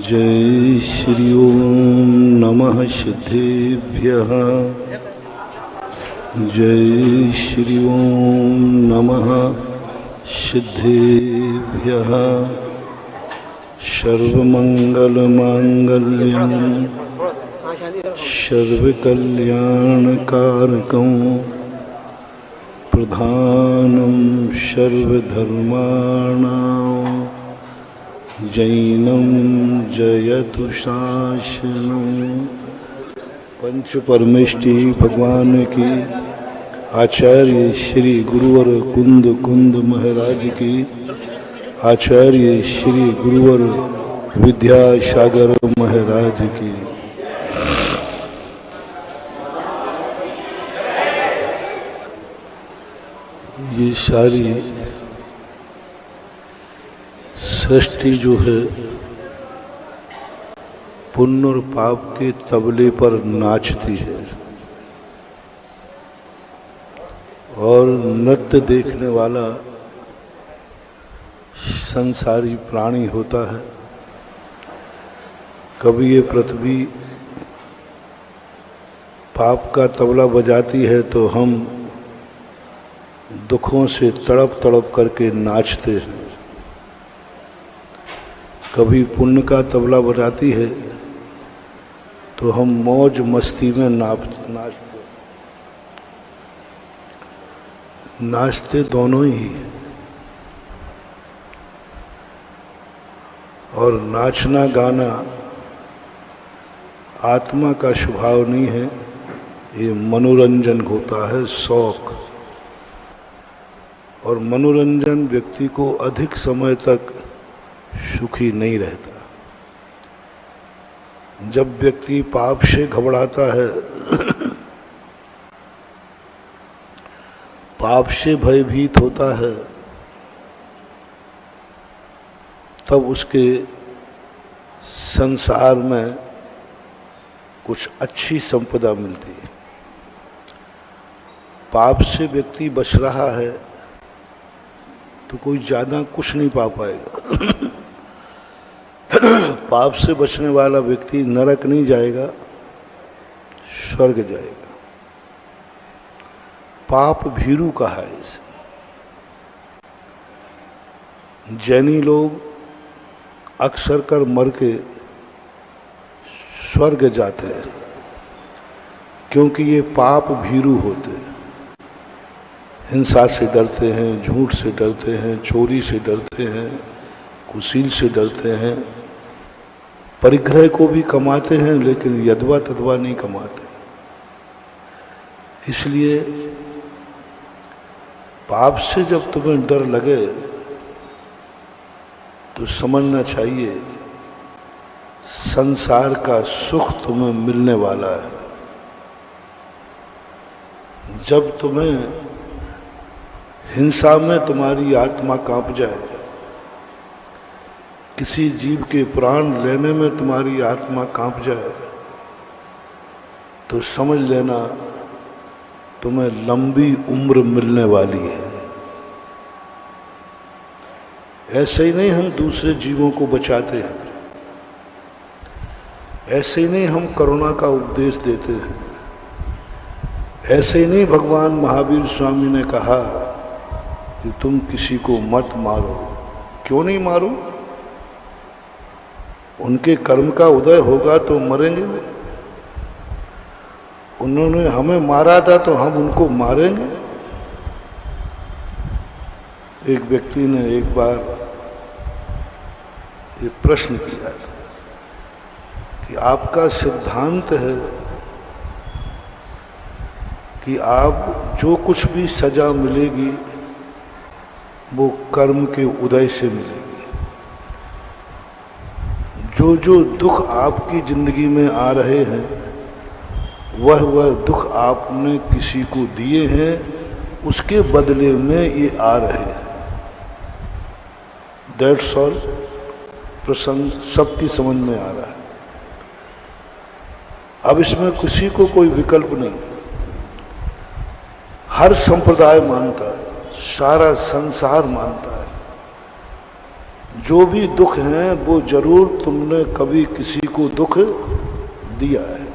जय श्री ओम नमः सिद्धेभ्यः। जय श्री ओम नमः सिद्धेभ्यः। सर्वमंगलमांगल्यं सर्वकल्याणकारकं प्रधानं सर्वधर्माणां जैनं जयतु शासनं। पंच परमेष्टि भगवान की, आचार्य श्री गुरुवर कुंद महाराज की, आचार्य श्री गुरुवर विद्यासागर महाराज की। ये सारी सृष्टि जो है पुण्य और पाप के तबले पर नाचती है और नृत्य देखने वाला संसारी प्राणी होता है। कभी ये पृथ्वी पाप का तबला बजाती है तो हम दुखों से तड़प तड़प करके नाचते हैं। कभी पुण्य का तबला बजाती है तो हम मौज मस्ती में नाचते दोनों ही। और नाचना गाना आत्मा का स्वभाव नहीं है, ये मनोरंजन होता है, शौक। और मनोरंजन व्यक्ति को अधिक समय तक सुखी नहीं रहता। जब व्यक्ति पाप से घबराता है, पाप से भयभीत होता है, तब उसके संसार में कुछ अच्छी संपदा मिलती है। पाप से व्यक्ति बच रहा है तो कोई ज्यादा कुछ नहीं पा पाएगा। पाप से बचने वाला व्यक्ति नरक नहीं जाएगा, स्वर्ग जाएगा। पाप भीरू कहा है इसे। जैनी लोग अक्सर कर मर के स्वर्ग जाते हैं क्योंकि ये पाप भीरू होते हैं। हिंसा से डरते हैं, झूठ से डरते हैं, चोरी से डरते हैं, कुशील से डरते हैं। परिग्रह को भी कमाते हैं लेकिन यदवा तदवा नहीं कमाते। इसलिए पाप से जब तुम्हें डर लगे तो समझना चाहिए संसार का सुख तुम्हें मिलने वाला है। जब तुम्हें हिंसा में तुम्हारी आत्मा कांप जाए, किसी जीव के प्राण लेने में तुम्हारी आत्मा कांप जाए, तो समझ लेना तुम्हें लंबी उम्र मिलने वाली है। ऐसे ही नहीं हम दूसरे जीवों को बचाते हैं, ऐसे ही नहीं हम करुणा का उपदेश देते हैं, ऐसे ही नहीं भगवान महावीर स्वामी ने कहा कि तुम किसी को मत मारो। क्यों नहीं मारो? उनके कर्म का उदय होगा तो मरेंगे। उन्होंने हमें मारा था तो हम उनको मारेंगे। एक व्यक्ति ने एक बार ये प्रश्न किया कि आपका सिद्धांत है कि आप जो कुछ भी सजा मिलेगी वो कर्म के उदय से मिलेगी। जो जो दुख आपकी जिंदगी में आ रहे हैं वह दुख आपने किसी को दिए हैं, उसके बदले में ये आ रहे हैं। That's all. प्रसंग सबकी समझ में आ रहा है। अब इसमें किसी को कोई विकल्प नहीं। हर संप्रदाय मानता है, सारा संसार मानता है जो भी दुख हैं वो जरूर तुमने कभी किसी को दुख दिया है।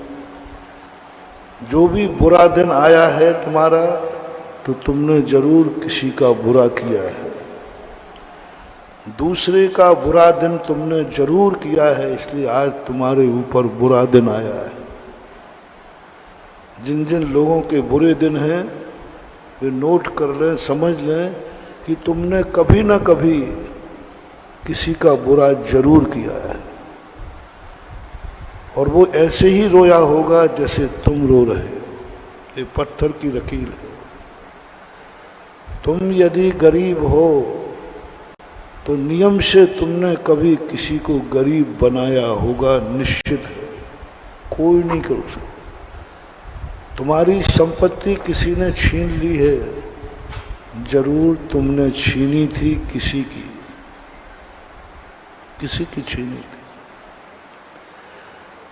जो भी बुरा दिन आया है तुम्हारा, तो तुमने जरूर किसी का बुरा किया है। दूसरे का बुरा दिन तुमने जरूर किया है, इसलिए आज तुम्हारे ऊपर बुरा दिन आया है। जिन जिन लोगों के बुरे दिन हैं वे नोट कर लें, समझ लें कि तुमने कभी ना कभी किसी का बुरा जरूर किया है, और वो ऐसे ही रोया होगा जैसे तुम रो रहे हो। ये पत्थर की लकीर है। तुम यदि गरीब हो तो नियम से तुमने कभी किसी को गरीब बनाया होगा, निश्चित है, कोई नहीं कर सकता। तुम्हारी संपत्ति किसी ने छीन ली है, जरूर तुमने छीनी थी किसी की छीनी थी।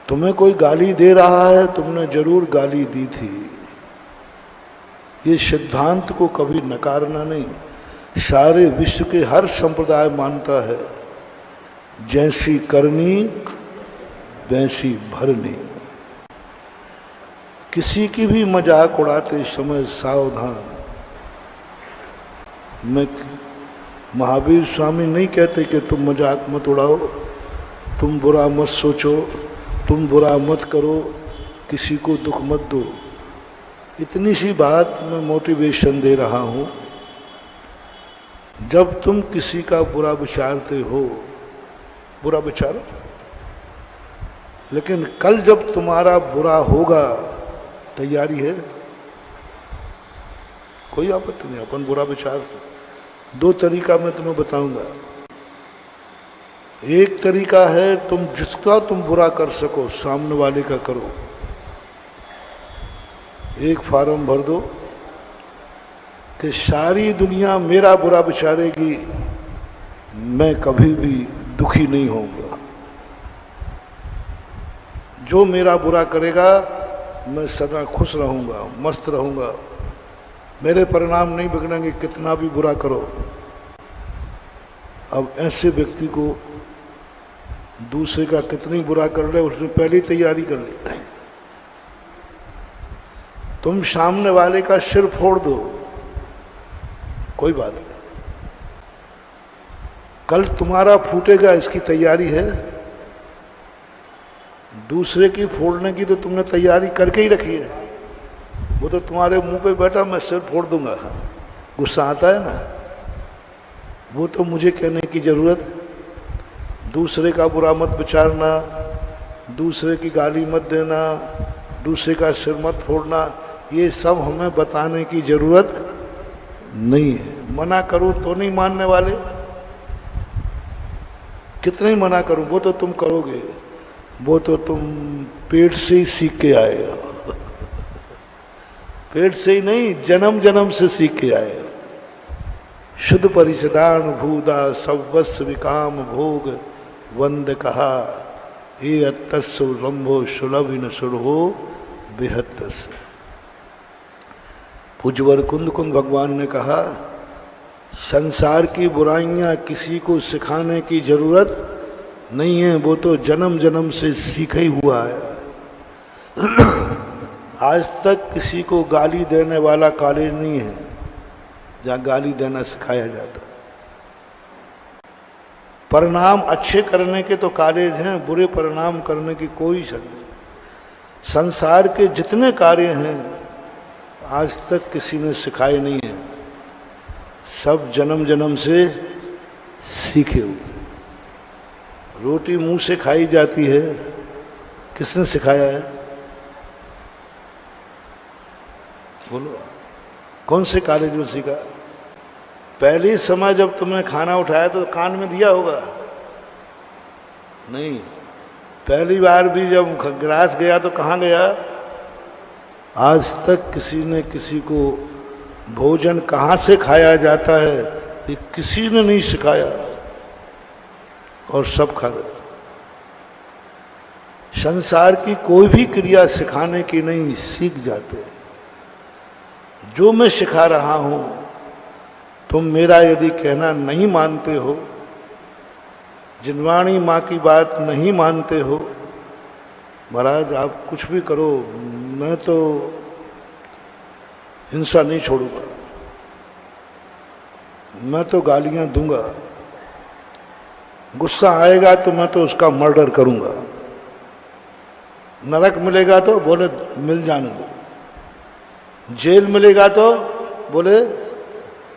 तुम्हें कोई गाली दे रहा है, तुमने जरूर गाली दी थी। ये सिद्धांत को कभी नकारना नहीं। सारे विश्व के हर संप्रदाय मानता है, जैसी करनी वैसी भरनी। किसी की भी मजाक उड़ाते समय सावधान। मैं महावीर स्वामी नहीं कहते कि तुम मजाक मत उड़ाओ, तुम बुरा मत सोचो, तुम बुरा मत करो, किसी को दुख मत दो। इतनी सी बात मैं मोटिवेशन दे रहा हूं। जब तुम किसी का बुरा विचारते हो, बुरा विचारो, लेकिन कल जब तुम्हारा बुरा होगा, तैयारी है, कोई आपत्ति नहीं, अपन बुरा विचार से। दो तरीका मैं तुम्हें बताऊंगा। एक तरीका है तुम जिसका तुम बुरा कर सको सामने वाले का करो। एक फार्म भर दो कि सारी दुनिया मेरा बुरा विचारेगी, मैं कभी भी दुखी नहीं होऊंगा। जो मेरा बुरा करेगा मैं सदा खुश रहूंगा, मस्त रहूंगा, मेरे परिणाम नहीं बिगड़ेंगे, कितना भी बुरा करो। अब ऐसे व्यक्ति को दूसरे का कितनी बुरा कर ले, उसने पहले तैयारी कर ली। तुम सामने वाले का सिर फोड़ दो, कोई बात नहीं, कल तुम्हारा फूटेगा, इसकी तैयारी है। दूसरे की फोड़ने की तो तुमने तैयारी करके ही रखी है। वो तो तुम्हारे मुंह पे बैठा, मैं सिर फोड़ दूंगा। गुस्सा आता है ना, वो तो मुझे कहने की जरूरत। दूसरे का बुरा मत विचारना, दूसरे की गाली मत देना, दूसरे का सिर मत फोड़ना, ये सब हमें बताने की जरूरत नहीं है। मना करूं तो नहीं मानने वाले, कितने ही मना करूं, वो तो तुम करोगे, वो तो तुम पेट से ही सीख के आए हो। पेट से ही नहीं, जन्म जन्म से सीख के आए हो। शुद्ध परिषदान भूदा सवस्व विकाम भोग वंद कहा, ये अत्तस्व लंबो सुलभ न सुरहो बेहत्तस। पूज्यवर कुंद कुंद भगवान ने कहा, संसार की बुराइयां किसी को सिखाने की जरूरत नहीं है, वो तो जन्म जन्म से सीखा ही हुआ है। आज तक किसी को गाली देने वाला कॉलेज नहीं है जहां गाली देना सिखाया जाता। परिणाम अच्छे करने के तो कॉलेज हैं, बुरे परिणाम करने की कोई शक नहीं। संसार के जितने कार्य हैं आज तक किसी ने सिखाए नहीं है, सब जन्म जन्म से सीखे हुए। रोटी मुंह से खाई जाती है, किसने सिखाया है? बोलो, कौन से कॉलेज में सीखा? पहले समय जब तुमने खाना उठाया तो कान में दिया होगा? नहीं। पहली बार भी जब गिलास गया तो कहाँ गया? आज तक किसी ने किसी को भोजन कहाँ से खाया जाता है ये किसी ने नहीं सिखाया, और सब खा गए। संसार की कोई भी क्रिया सिखाने की नहीं, सीख जाते। जो मैं सिखा रहा हूं, तुम मेरा यदि कहना नहीं मानते हो जिनवाणी माँ की बात नहीं मानते हो, महाराज आप कुछ भी करो, मैं तो हिंसा नहीं छोड़ूंगा, मैं तो गालियां दूंगा, गुस्सा आएगा तो मैं तो उसका मर्डर करूंगा, नरक मिलेगा तो बोले मिल जाने दो, जेल मिलेगा तो बोले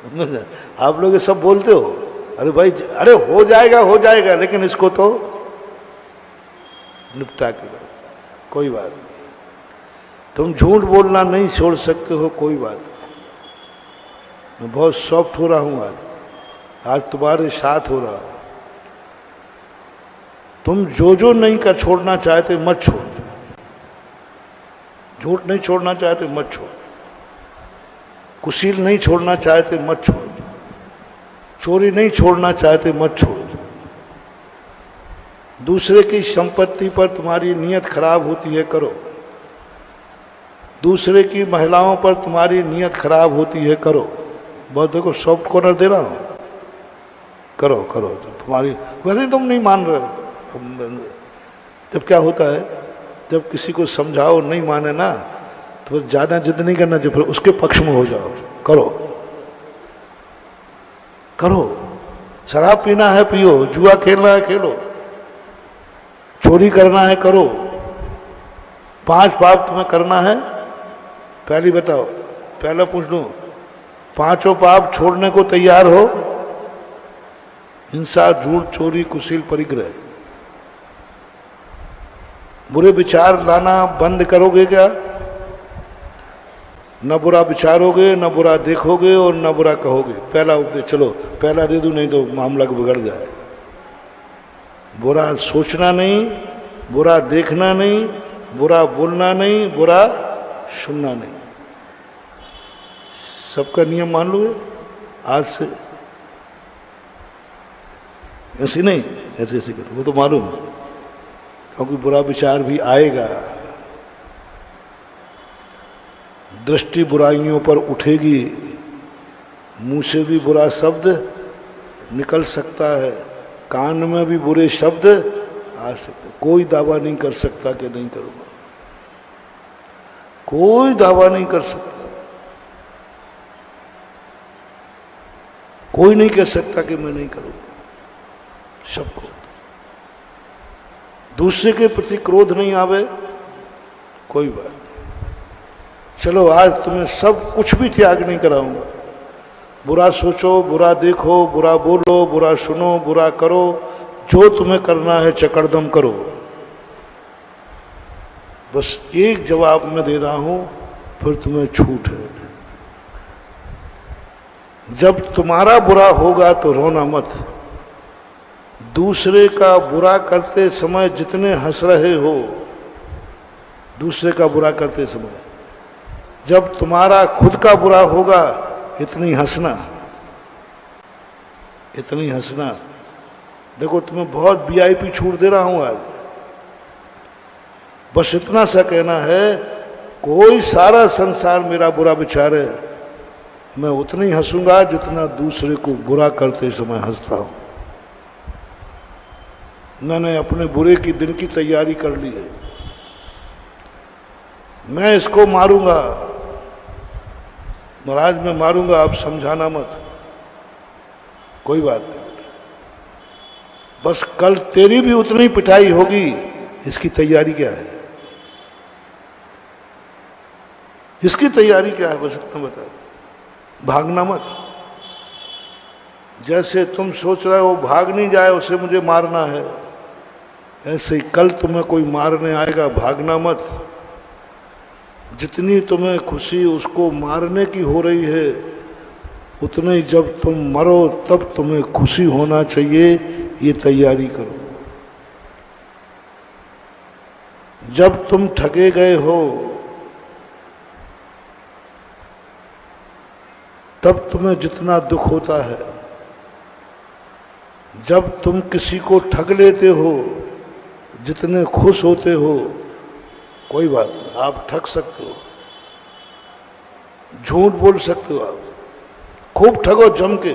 मिल जाए। आप लोग ये सब बोलते हो, अरे भाई अरे हो जाएगा, लेकिन इसको तो निपटा के रहो, कोई बात नहीं। तुम झूठ बोलना नहीं छोड़ सकते हो, कोई बात नहीं। मैं बहुत सॉफ्ट हो रहा हूं आज तुम्हारे साथ हो रहा हूं। तुम जो नहीं कर छोड़ना चाहते मत छोड़ो, झूठ नहीं छोड़ना चाहते मत छोड़ो, कुशील नहीं छोड़ना चाहते मत छोड़ो, चोरी नहीं छोड़ना चाहते मत छोड़ो। दूसरे की संपत्ति पर तुम्हारी नीयत खराब होती है, करो। दूसरे की महिलाओं पर तुम्हारी नीयत खराब होती है, करो। बहुत देखो सॉफ्ट कॉर्नर दे रहा हूं, करो करो। तो तुम्हारी वैसे तुम नहीं मान रहे हो। जब क्या होता है, जब किसी को समझाओ नहीं माने ना, तो ज्यादा जिद नहीं करना चाहिए, फिर उसके पक्ष में हो जाओ। करो करो, शराब पीना है पियो, जुआ खेलना है खेलो, चोरी करना है करो। 5 पाप तुम्हें करना है, पहली बताओ, पहला पूछ लूं, 5 पाप छोड़ने को तैयार हो? हिंसा, झूठ, चोरी, कुशील, परिग्रह। बुरे विचार लाना बंद करोगे क्या? न बुरा विचारोगे, न बुरा देखोगे और न बुरा कहोगे। पहला उपदेश, चलो पहला दे दूं, नहीं तो मामला बिगड़ जाए। बुरा सोचना नहीं, बुरा देखना नहीं, बुरा बोलना नहीं, बुरा सुनना नहीं। सबका नियम मान लो आज से। ऐसे नहीं, ऐसे ऐसे कहते, वो तो मालूम है, क्योंकि बुरा विचार भी आएगा, दृष्टि बुराइयों पर उठेगी, मुंह से भी बुरा शब्द निकल सकता है, कान में भी बुरे शब्द आ सकते। कोई दावा नहीं कर सकता कि नहीं करूंगा, कोई दावा नहीं कर सकता, कोई नहीं कह सकता कि मैं नहीं करूंगा। सबको दूसरे के प्रति क्रोध नहीं आवे, कोई बात नहीं। चलो आज तुम्हें सब कुछ भी त्याग नहीं कराऊंगा। बुरा सोचो, बुरा देखो, बुरा बोलो, बुरा सुनो, बुरा करो, जो तुम्हें करना है चकड़दम करो। बस एक जवाब मैं दे रहा हूं, फिर तुम्हें छूट है। जब तुम्हारा बुरा होगा तो रोना मत। दूसरे का बुरा करते समय जितने हंस रहे हो, दूसरे का बुरा करते समय, जब तुम्हारा खुद का बुरा होगा इतनी हंसना, इतनी हंसना। देखो तुम्हें बहुत वीआईपी छूट दे रहा हूं आज। बस इतना सा कहना है, कोई सारा संसार मेरा बुरा विचारे, मैं उतना ही हंसूंगा जितना दूसरे को बुरा करते समय हंसता हूं। मैंने अपने बुरे की दिन की तैयारी कर ली है। मैं इसको मारूंगा, महाराज मैं मारूंगा, आप समझाना मत, कोई बात नहीं। बस कल तेरी भी उतनी पिटाई होगी, इसकी तैयारी क्या है? इसकी तैयारी क्या है? बस इतना बता, भागना मत। जैसे तुम सोच रहे हो भाग नहीं जाए उसे मुझे मारना है, ऐसे ही कल तुम्हें कोई मारने आएगा, भागना मत। जितनी तुम्हें खुशी उसको मारने की हो रही है, उतने जब तुम मरो तब तुम्हें खुशी होना चाहिए, ये तैयारी करो। जब तुम ठगे गए हो तब तुम्हें जितना दुख होता है, जब तुम किसी को ठग लेते हो जितने खुश होते हो, कोई बात नहीं, आप ठग सकते हो, झूठ बोल सकते हो, आप खूब ठगो जम के,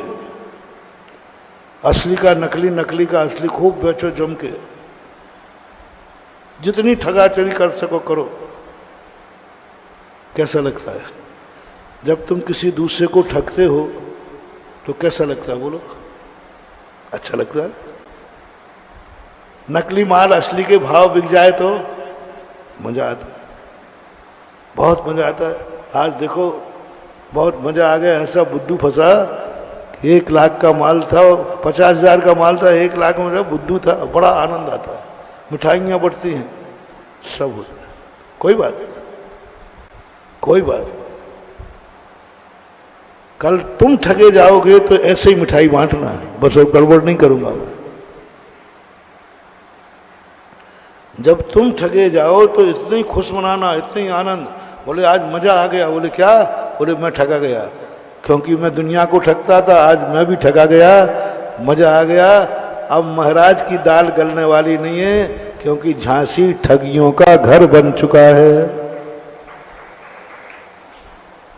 असली का नकली, नकली का असली, खूब बेचो जम के, जितनी ठगाचड़ी कर सको करो। कैसा लगता है जब तुम किसी दूसरे को ठगते हो? तो कैसा लगता है बोलो? अच्छा लगता है। नकली माल असली के भाव बिक जाए तो मजा आता है, बहुत मजा आता है। आज देखो बहुत मजा आ गया, ऐसा बुद्धू फंसा, 1 लाख का माल था, 50,000 का माल था, 1 लाख में बुद्धू था, बड़ा आनंद आता है, मिठाइयाँ बढ़ती हैं, सब होता है। कोई बात नहीं, कोई बात नहीं। कल तुम ठगे जाओगे तो ऐसे ही मिठाई बांटना है, बस अब गड़बड़ नहीं करूंगा मैं। जब तुम ठगे जाओ तो इतनी खुश मनाना, इतनी आनंद, बोले आज मजा आ गया। बोले क्या? बोले मैं ठगा गया, क्योंकि मैं दुनिया को ठगता था, आज मैं भी ठगा गया, मजा आ गया। अब महाराज की दाल गलने वाली नहीं है, क्योंकि झांसी ठगियों का घर बन चुका है।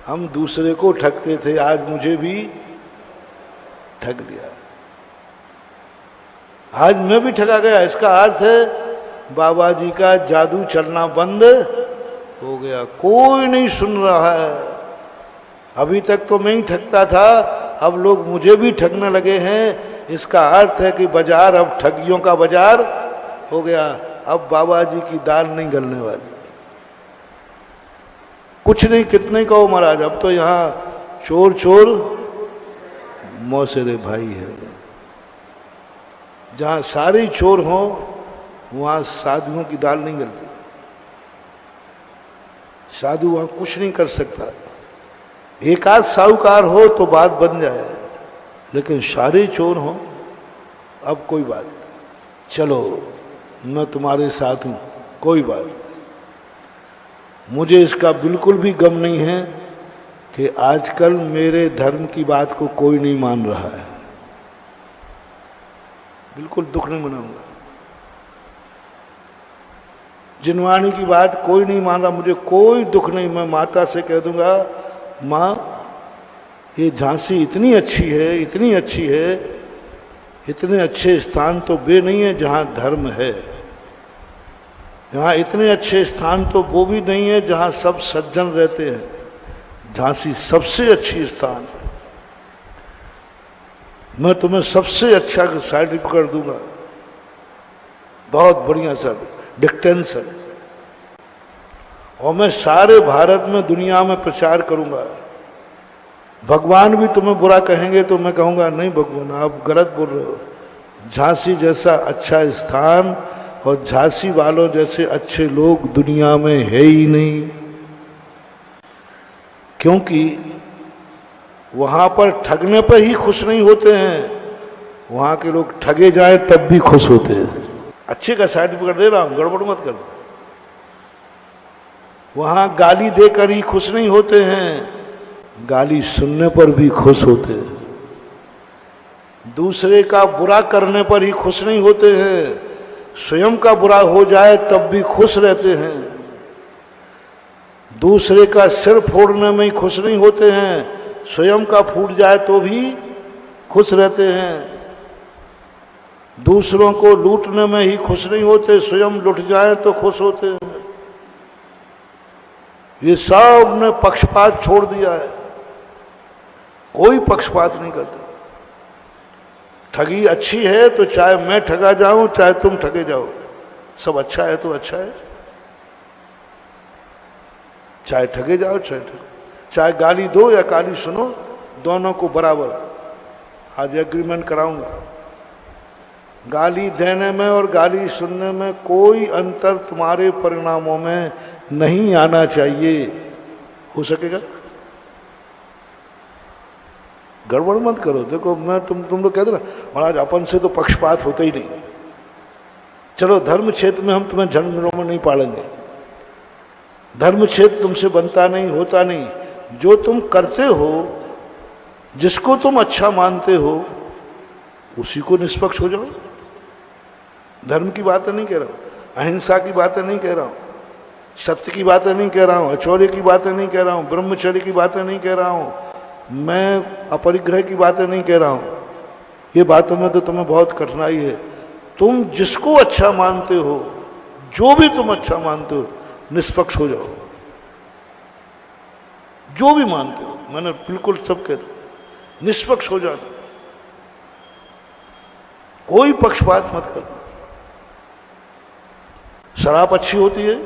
हम दूसरे को ठगते थे, आज मुझे भी ठग लिया, आज मैं भी ठगा गया। इसका अर्थ है बाबा जी का जादू चलना बंद हो गया, कोई नहीं सुन रहा है। अभी तक तो मैं ही ठगता था, अब लोग मुझे भी ठगने लगे हैं। इसका अर्थ है कि बाजार अब ठगियों का बाजार हो गया। अब बाबा जी की दाल नहीं गलने वाली। कुछ नहीं, कितने कहो महाराज, अब तो यहाँ चोर चोर मौसेरे भाई है। जहाँ सारे चोर हों वहाँ साधुओं की दाल नहीं गलती। साधु वहाँ कुछ नहीं कर सकता। एक आध साहूकार हो तो बात बन जाए, लेकिन सारे चोर हों अब कोई बात नहीं। चलो मैं तुम्हारे साथ हूँ, कोई बात नहीं। मुझे इसका बिल्कुल भी गम नहीं है कि आजकल मेरे धर्म की बात को कोई नहीं मान रहा है, बिल्कुल दुख नहीं मनाऊंगा। जिनवाणी की बात कोई नहीं मान रहा, मुझे कोई दुख नहीं। मैं माता से कह दूंगा, माँ ये झांसी इतनी अच्छी है, इतनी अच्छी है, इतने अच्छे स्थान तो वे नहीं है जहाँ धर्म है। यहाँ इतने अच्छे स्थान तो वो भी नहीं है जहाँ सब सज्जन रहते हैं। झांसी सबसे अच्छी स्थान है। मैं तुम्हें सबसे अच्छा सर्टिफिकेट दूंगा, बहुत बढ़िया सर डिक्टेंशन, और मैं सारे भारत में दुनिया में प्रचार करूंगा। भगवान भी तुम्हें बुरा कहेंगे तो मैं कहूंगा नहीं भगवान आप गलत बोल रहे हो। झांसी जैसा अच्छा स्थान और झांसी वालों जैसे अच्छे लोग दुनिया में है ही नहीं, क्योंकि वहां पर ठगने पर ही खुश नहीं होते हैं, वहां के लोग ठगे जाए तब भी खुश होते हैं। अच्छे का सर्टिफिकेट दे रहा हूं, गड़बड़ मत कर। वहां गाली देकर ही खुश नहीं होते हैं, गाली सुनने पर भी खुश होते हैं। दूसरे का बुरा करने पर ही खुश नहीं होते हैं, स्वयं का बुरा हो जाए तब भी खुश रहते हैं। दूसरे का सिर फोड़ने में ही खुश नहीं होते हैं, स्वयं का फूट जाए तो भी खुश रहते हैं। दूसरों को लूटने में ही खुश नहीं होते, स्वयं लुट जाए तो खुश होते हैं। ये सब ने पक्षपात छोड़ दिया है, कोई पक्षपात नहीं करता। ठगी अच्छी है तो चाहे मैं ठगा जाऊं चाहे तुम ठगे जाओ, सब अच्छा है तो अच्छा है। चाहे ठगे जाओ चाहे गाली दो या गाली सुनो, दोनों को बराबर। आज एग्रीमेंट कराऊंगा, गाली देने में और गाली सुनने में कोई अंतर तुम्हारे परिणामों में नहीं आना चाहिए। हो सकेगा? गड़बड़ मत करो। देखो मैं तुम लोग कहते ना महाराज अपन से तो पक्षपात होता ही नहीं। चलो धर्म क्षेत्र में हम तुम्हें झंडों में नहीं पालेंगे, धर्म क्षेत्र तुमसे बनता नहीं, होता नहीं। जो तुम करते हो, जिसको तुम अच्छा मानते हो, उसी को निष्पक्ष हो जाओ। धर्म की बातें नहीं कह रहा हूं, अहिंसा की बातें नहीं कह रहा हूं, सत्य की बातें नहीं कह रहा हूं, अचौर्य की बातें नहीं कह रहा हूं, ब्रह्मचर्य की बातें नहीं कह रहा हूं, मैं अपरिग्रह की बातें नहीं कह रहा हूं। ये बातों में तो तुम्हें बहुत कठिनाई है। तुम जिसको अच्छा मानते हो, जो भी तुम अच्छा मानते हो, निष्पक्ष हो जाओ। जो भी मानते हो, मैंने बिल्कुल सब कह दो, निष्पक्ष हो जाना, कोई पक्षपात मत करना। शराब अच्छी होती है,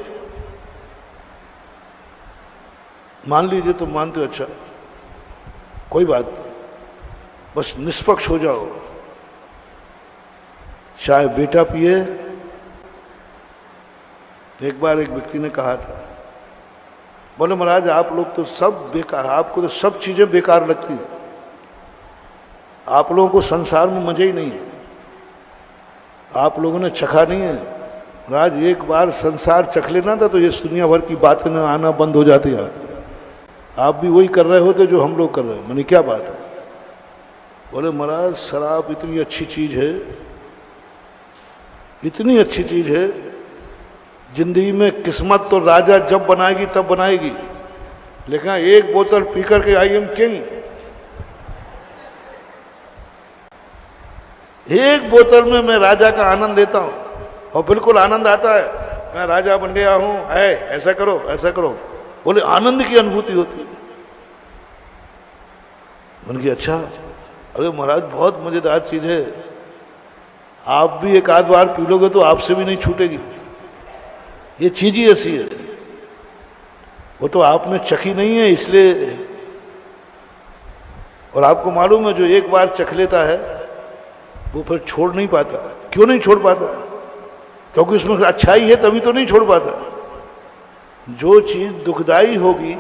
मान लीजिए तुम मानते हो, अच्छा कोई बात नहीं, बस निष्पक्ष हो जाओ। चाहे बेटा पिए, एक बार एक व्यक्ति ने कहा था, बोले महाराज आप लोग तो सब बेकार, आपको तो सब चीजें बेकार लगती है, आप लोगों को संसार में मजा ही नहीं है, आप लोगों ने चखा नहीं है। महाराज एक बार संसार चख लेना था तो ये दुनिया भर की बातें न आना बंद हो जाती है। आप भी वही कर रहे होते जो हम लोग कर रहे हैं। मैंने क्या बात है? बोले महाराज शराब इतनी अच्छी चीज है, इतनी अच्छी चीज है, जिंदगी में किस्मत तो राजा जब बनाएगी तब बनाएगी, लेकिन एक बोतल पीकर के आई एम किंग, एक बोतल में मैं राजा का आनंद लेता हूं और बिल्कुल आनंद आता है, मैं राजा बन गया हूं, है ऐसा करो ऐसा करो। बोले आनंद की अनुभूति होती है। मैंने कहा अच्छा, अरे महाराज बहुत मजेदार चीज है, आप भी एक आध बार पी लोगे तो आपसे भी नहीं छूटेगी, ये चीज ही ऐसी है। वो तो आपने चखी नहीं है इसलिए, और आपको मालूम है जो एक बार चख लेता है वो फिर छोड़ नहीं पाता। क्यों नहीं छोड़ पाता? क्योंकि उसमें अच्छाई है, तभी तो नहीं छोड़ पाता। जो चीज दुखदाई होगी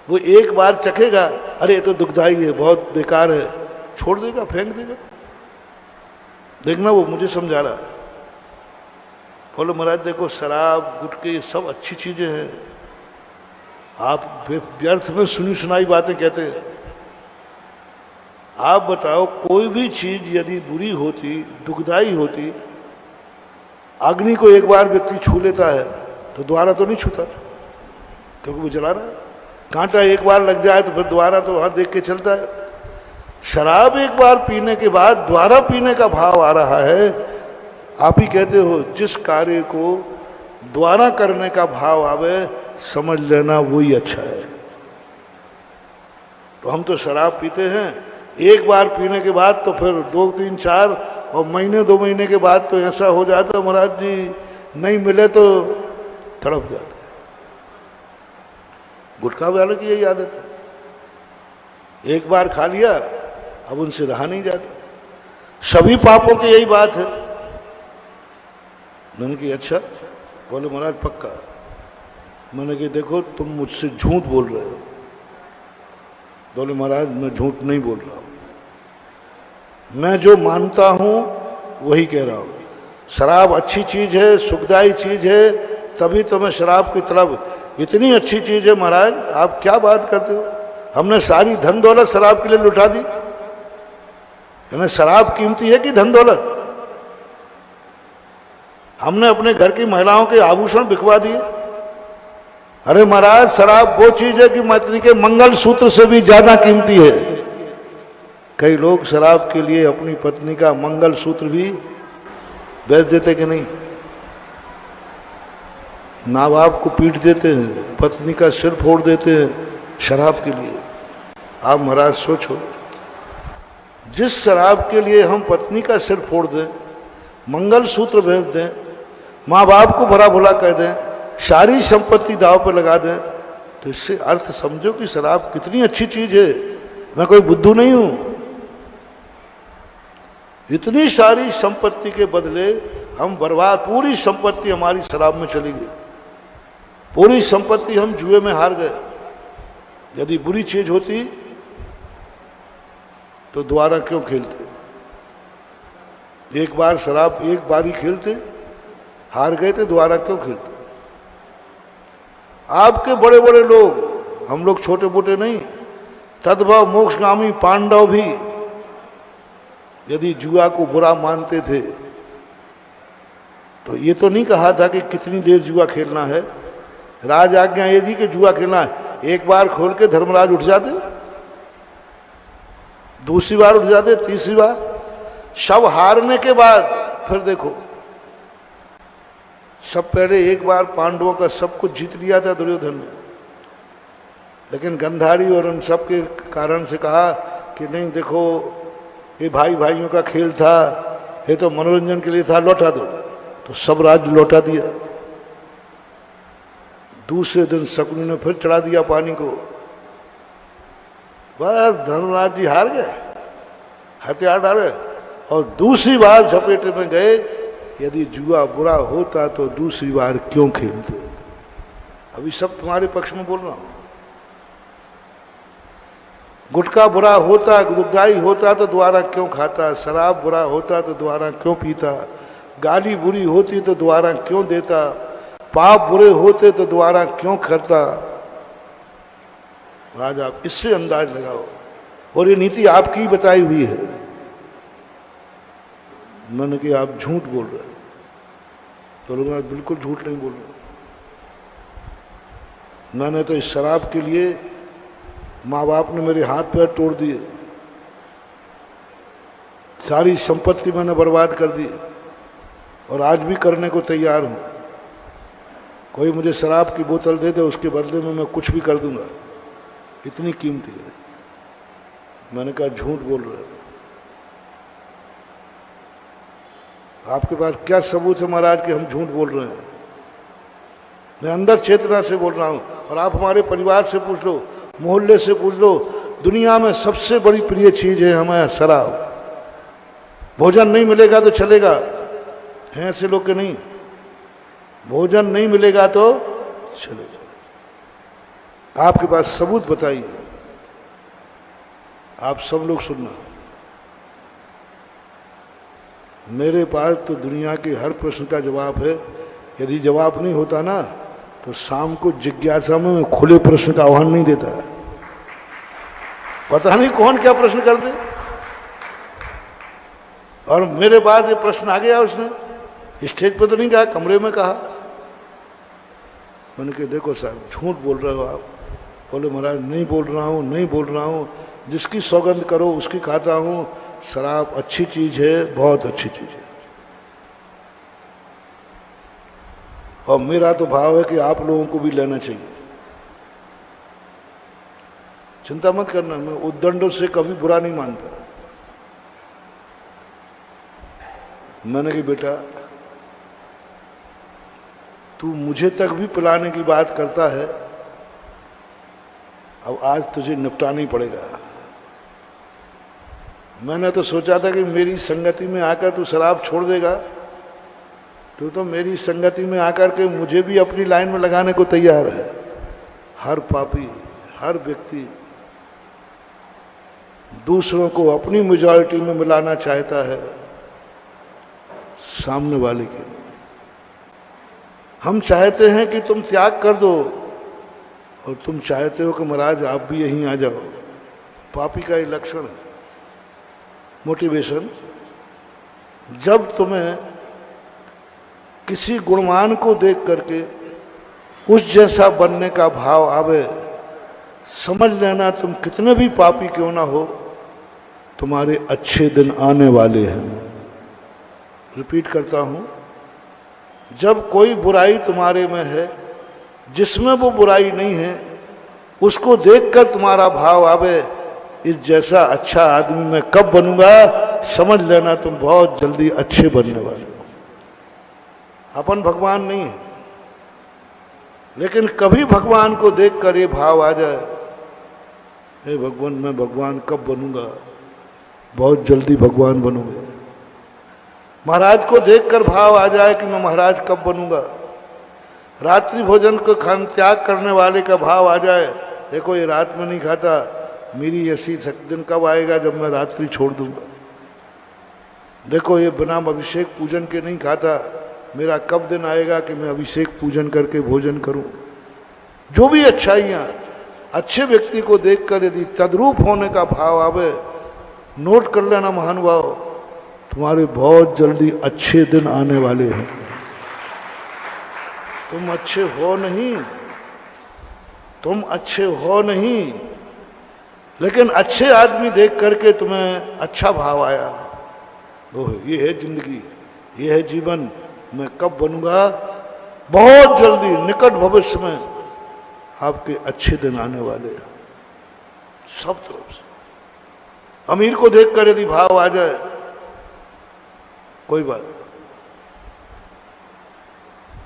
वो एक बार चखेगा, अरे ये तो दुखदाई है, बहुत बेकार है, छोड़ देगा, फेंक देगा। देखना वो मुझे समझा रहा है। बोलो महाराज देखो शराब गुटखे ये सब अच्छी चीजें हैं, आप व्यर्थ में सुनी सुनाई बातें कहते हैं। आप बताओ कोई भी चीज यदि बुरी होती, दुखदाई होती, अग्नि को एक बार व्यक्ति छू लेता है तो दोबारा तो नहीं छूता, क्योंकि वो जला रहा है। कांटा एक बार लग जाए तो फिर दोबारा तो हाथ देख के चलता है। शराब एक बार पीने के बाद दोबारा पीने का भाव आ रहा है। आप ही कहते हो जिस कार्य को दोबारा करने का भाव आवे, समझ लेना वही अच्छा है। तो हम तो शराब पीते हैं, एक बार पीने के बाद तो फिर 2, 3, 4 और महीने 2 महीने के बाद तो ऐसा हो जाता है महाराज जी, नहीं मिले तो तड़प जाते। गुटखा वाले की यही आदत है, एक बार खा लिया अब उनसे रहा नहीं जाता। सभी पापों की यही बात है। मैंने कहा अच्छा, बोले महाराज पक्का। मैंने कहा देखो तुम मुझसे झूठ बोल रहे हो। बोले महाराज मैं झूठ नहीं बोल रहा हूं, मैं जो मानता हूं वही कह रहा हूं। शराब अच्छी चीज है, सुखदायी चीज है, तभी तो मैं शराब की तरफ, इतनी अच्छी चीज है महाराज, आप क्या बात करते हो? हमने सारी धन दौलत शराब के लिए लुटा दी। यानी शराब कीमती है कि धन दौलत? हमने अपने घर की महिलाओं के आभूषण बिकवा दिए। अरे महाराज शराब वो चीज है कि पत्नी के मंगल सूत्र से भी ज्यादा कीमती है। कई लोग शराब के लिए अपनी पत्नी का मंगल सूत्र भी बेच देते कि नहीं? माँ बाप को पीट देते हैं, पत्नी का सिर फोड़ देते हैं शराब के लिए। आप महाराज सोचो, जिस शराब के लिए हम पत्नी का सिर फोड़ दें, मंगल सूत्र बेच दें, माँ बाप को भला भुला कह दें, सारी संपत्ति दांव पर लगा दें, तो इससे अर्थ समझो कि शराब कितनी अच्छी चीज है। मैं कोई बुद्धू नहीं हूं। इतनी सारी संपत्ति के बदले हम बर्बाद, पूरी संपत्ति हमारी शराब में चली गई, पूरी संपत्ति हम जुए में हार गए। यदि बुरी चीज होती तो दोबारा क्यों खेलते? एक बार शराब एक बार ही खेलते, हार गए थे, दोबारा क्यों खेलते? आपके बड़े बड़े लोग, हम लोग छोटे मोटे नहीं, तद्भव मोक्षगामी पांडव भी यदि जुआ को बुरा मानते थे तो ये तो नहीं कहा था कि कितनी देर जुआ खेलना है। राज आज्ञा ये दी कि जुआ खेलना है, एक बार खोल के धर्मराज उठ जाते। दूसरी बार उठ जाते, तीसरी बार। सब हारने के बाद फिर देखो, सब पहले एक बार पांडवों का सब कुछ जीत लिया था दुर्योधन ने, लेकिन गंधारी और उन सब के कारण से कहा कि नहीं देखो, ये भाई भाइयों का खेल था, ये तो मनोरंजन के लिए था, लौटा दो। तो सब राज्य लौटा दिया। दूसरे दिन शकुनी ने फिर चढ़ा दिया पानी को। बस धर्मराज जी हार गए, हथियार डाले और दूसरी बार झपेटे में गए। यदि जुआ बुरा होता तो दूसरी बार क्यों खेलते? अभी सब तुम्हारे पक्ष में बोल रहा हूं। गुटखा बुरा होता, दुखदाई होता तो दोबारा क्यों खाता? शराब बुरा होता तो दोबारा क्यों पीता? गाली बुरी होती तो दोबारा क्यों देता? पाप बुरे होते तो दोबारा क्यों करता? राजा, आप इससे अंदाज लगाओ। और ये नीति आपकी बताई हुई है। मैंने कि आप झूठ बोल रहे हैं। तो लोग बिल्कुल झूठ नहीं बोल रहे। मैंने तो इस शराब के लिए माँ बाप ने मेरे हाथ पैर तोड़ दिए, सारी संपत्ति मैंने बर्बाद कर दी और आज भी करने को तैयार हूं। कोई मुझे शराब की बोतल दे दे, उसके बदले में मैं कुछ भी कर दूंगा, इतनी कीमती है। मैंने कहा झूठ बोल रहे हो। आपके पास क्या सबूत है महाराज कि हम झूठ बोल रहे हैं? मैं अंदर चेतना से बोल रहा हूं। और आप हमारे परिवार से पूछ लो, मोहल्ले से पूछ लो, दुनिया में सबसे बड़ी प्रिय चीज है हमें शराब। भोजन नहीं मिलेगा तो चलेगा, हैं ऐसे लोग के नहीं, भोजन नहीं मिलेगा तो चलेगा। आपके पास सबूत बताइए। आप सब लोग सुनना, मेरे पास तो दुनिया के हर प्रश्न का जवाब है। यदि जवाब नहीं होता ना तो शाम को जिज्ञासा में खुले प्रश्न का आह्वान नहीं देता है। पता नहीं कौन क्या प्रश्न कर दे। और मेरे पास ये प्रश्न आ गया, उसने स्टेज पर तो नहीं कहा, कमरे में कहा। मैंने कहा देखो साहब झूठ बोल रहे हो आप। बोले महाराज नहीं बोल रहा हूँ, नहीं बोल रहा हूँ, जिसकी सौगंध करो उसकी खाता हूँ। शराब अच्छी चीज है, बहुत अच्छी चीज है। और मेरा तो भाव है कि आप लोगों को भी लेना चाहिए। चिंता मत करना, मैं उद्दंडों से कभी बुरा नहीं मानता। मैंने कहा बेटा तू मुझे तक भी पिलाने की बात करता है, अब आज तुझे निपटाना ही पड़ेगा। मैंने तो सोचा था कि मेरी संगति में आकर तू शराब छोड़ देगा। तू तो मेरी संगति में आकर के मुझे भी अपनी लाइन में लगाने को तैयार है। हर पापी, हर व्यक्ति दूसरों को अपनी मेजॉरिटी में मिलाना चाहता है, सामने वाले के लिए। हम चाहते हैं कि तुम त्याग कर दो और तुम चाहते हो कि महाराज आप भी यहीं आ जाओ। पापी का ये लक्षण है। मोटिवेशन, जब तुम्हें किसी गुणवान को देख करके उस जैसा बनने का भाव आवे, समझ लेना तुम कितने भी पापी क्यों ना हो, तुम्हारे अच्छे दिन आने वाले हैं। रिपीट करता हूं, जब कोई बुराई तुम्हारे में है, जिसमें वो बुराई नहीं है, उसको देखकर तुम्हारा भाव आवे इस जैसा अच्छा आदमी मैं कब बनूंगा, समझ लेना तुम बहुत जल्दी अच्छे बनने वाले हो। अपन भगवान नहीं है, लेकिन कभी भगवान को देखकर ये भाव आ जाए, हे भगवान मैं भगवान कब बनूंगा, बहुत जल्दी भगवान बनोगे। महाराज को देखकर भाव आ जाए कि मैं महाराज कब बनूंगा। रात्रि भोजन को खान त्याग करने वाले का भाव आ जाए, देखो ये रात में नहीं खाता, मेरी ऐसी दिन कब आएगा जब मैं रात्रि छोड़ दूंगा। देखो ये बिना अभिषेक पूजन के नहीं खाता, मेरा कब दिन आएगा कि मैं अभिषेक पूजन करके भोजन करूं। जो भी अच्छाइयां अच्छे व्यक्ति को देखकर यदि तद्रूप होने का भाव आवे, नोट कर लेना महानुभाव, तुम्हारे बहुत जल्दी अच्छे दिन आने वाले हैं। तुम अच्छे हो नहीं, तुम अच्छे हो नहीं, लेकिन अच्छे आदमी देख करके तुम्हें अच्छा भाव आया, वो ये है जिंदगी, ये है जीवन, मैं कब बनूंगा, बहुत जल्दी निकट भविष्य में आपके अच्छे दिन आने वाले हैं सब तरफ से। अमीर को देखकर यदि भाव आ जाए कोई बात,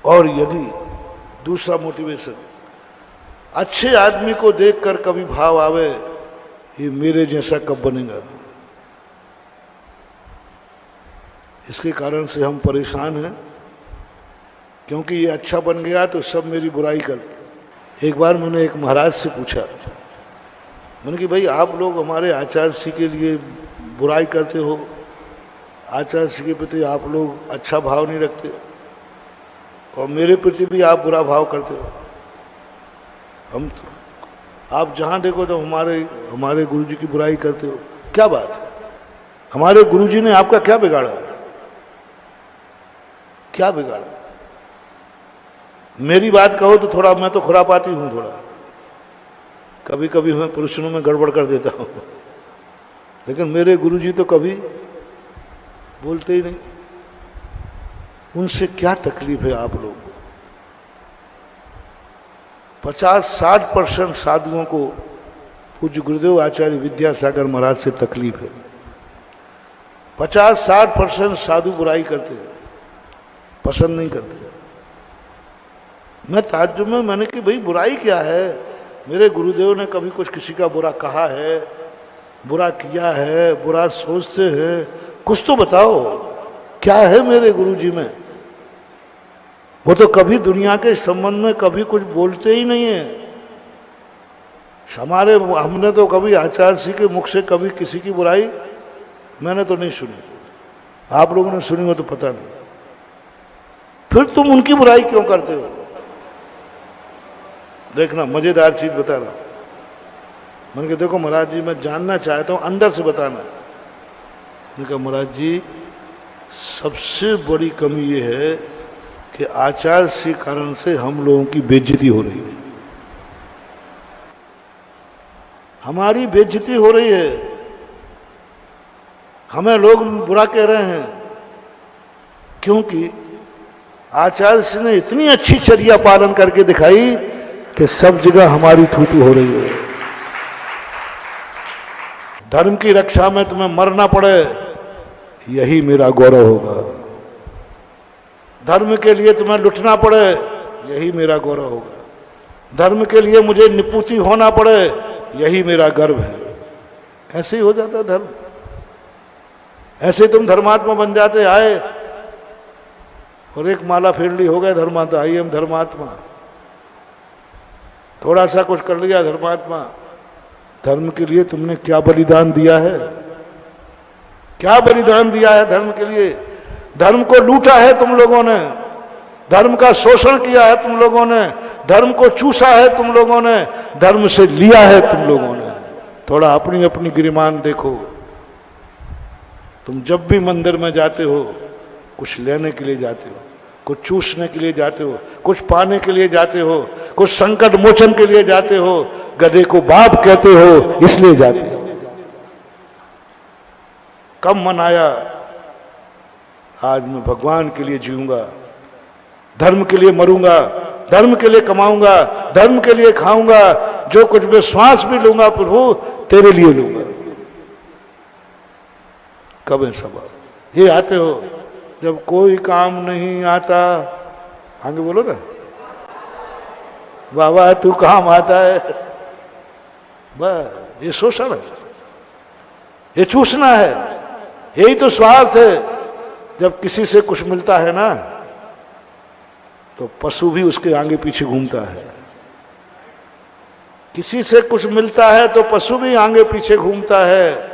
और यदि दूसरा मोटिवेशन, अच्छे आदमी को देखकर कभी भाव आवे ये मेरे जैसा कब बनेगा, इसके कारण से हम परेशान हैं, क्योंकि ये अच्छा बन गया तो सब मेरी बुराई करते। एक बार मैंने एक महाराज से पूछा, मैंने कि भाई आप लोग हमारे आचार्य श्री के लिए बुराई करते हो, आचार्य श्री के प्रति आप लोग अच्छा भाव नहीं रखते, और मेरे प्रति भी आप बुरा भाव करते हो। हम तो आप जहाँ देखो तो हमारे गुरुजी की बुराई करते हो, क्या बात है, हमारे गुरुजी ने आपका क्या बिगाड़ा, क्या बिगाड़ा? मेरी बात कहो तो थोड़ा मैं तो खुरापाती हूं, थोड़ा कभी कभी मैं प्रश्नों में गड़बड़ कर देता हूं, लेकिन मेरे गुरुजी तो कभी बोलते ही नहीं। उनसे क्या तकलीफ है आप लोग को? 50-60% साधुओं को पूज्य गुरुदेव आचार्य विद्यासागर महाराज से तकलीफ है। 50-60% साधु बुराई करते हैं, पसंद नहीं करते। मैं ताज्जुब में, मैंने कि भाई बुराई क्या है, मेरे गुरुदेव ने कभी कुछ किसी का बुरा कहा है, बुरा किया है, बुरा सोचते हैं, कुछ तो बताओ क्या है मेरे गुरुजी में। वो तो कभी दुनिया के संबंध में कभी कुछ बोलते ही नहीं है। हमने तो कभी आचार्य श्री के मुख से कभी किसी की बुराई मैंने तो नहीं सुनी, आप लोगों ने सुनी हो तो पता नहीं, फिर तुम उनकी बुराई क्यों करते हो? देखना मजेदार चीज बता रहा, मैंने कहा देखो महाराज जी मैं जानना चाहता हूं, अंदर से बताना। मैंने कहा महाराज जी सबसे बड़ी कमी ये है कि आचार्य श्री कारण से हम लोगों की बेइज्जती हो रही है, हमारी बेइज्जती हो रही है, हमें लोग बुरा कह रहे हैं, क्योंकि आचार्य श्री ने इतनी अच्छी चर्या पालन करके दिखाई कि सब जगह हमारी थूथू हो रही है। धर्म की रक्षा में तुम्हें मरना पड़े यही मेरा गौरव होगा, धर्म के लिए तुम्हें लुटना पड़े यही मेरा गौरव होगा, धर्म के लिए मुझे निपुती होना पड़े यही मेरा गर्व है। ऐसे ही हो जाता धर्म, ऐसे तुम धर्मात्मा बन जाते। आए और एक माला फेर ली, हो गए धर्मात्मा, आई एम धर्मात्मा, थोड़ा सा कुछ कर लिया धर्मात्मा। धर्म के लिए तुमने क्या बलिदान दिया है, क्या बलिदान दिया है धर्म के लिए? धर्म को लूटा है तुम लोगों ने, धर्म का शोषण किया है तुम लोगों ने, धर्म को चूसा है तुम लोगों ने, धर्म से लिया है तुम लोगों ने। थोड़ा अपनी अपनी गिरिमान देखो। तुम जब भी मंदिर में जाते हो कुछ लेने के लिए जाते हो, कुछ चूसने के लिए जाते हो, कुछ पाने के लिए जाते हो, कुछ संकट मोचन के लिए जाते हो, गधे को बाप कहते हो इसलिए जाते हो। कब मन आया आज मैं भगवान के लिए जीऊंगा, धर्म के लिए मरूंगा, धर्म के लिए कमाऊंगा, धर्म के लिए खाऊंगा, जो कुछ मैं श्वास भी लूंगा प्रभु तेरे लिए लूंगा। कब है सब ये आते हो जब कोई काम नहीं आता, आगे बोलो ना, बाबा तू काम आता है, बस ये शोषण है, ये चूसना है, यही तो स्वार्थ है। जब किसी से कुछ मिलता है ना तो पशु भी उसके आगे पीछे घूमता है, किसी से कुछ मिलता है तो पशु भी आगे पीछे घूमता है।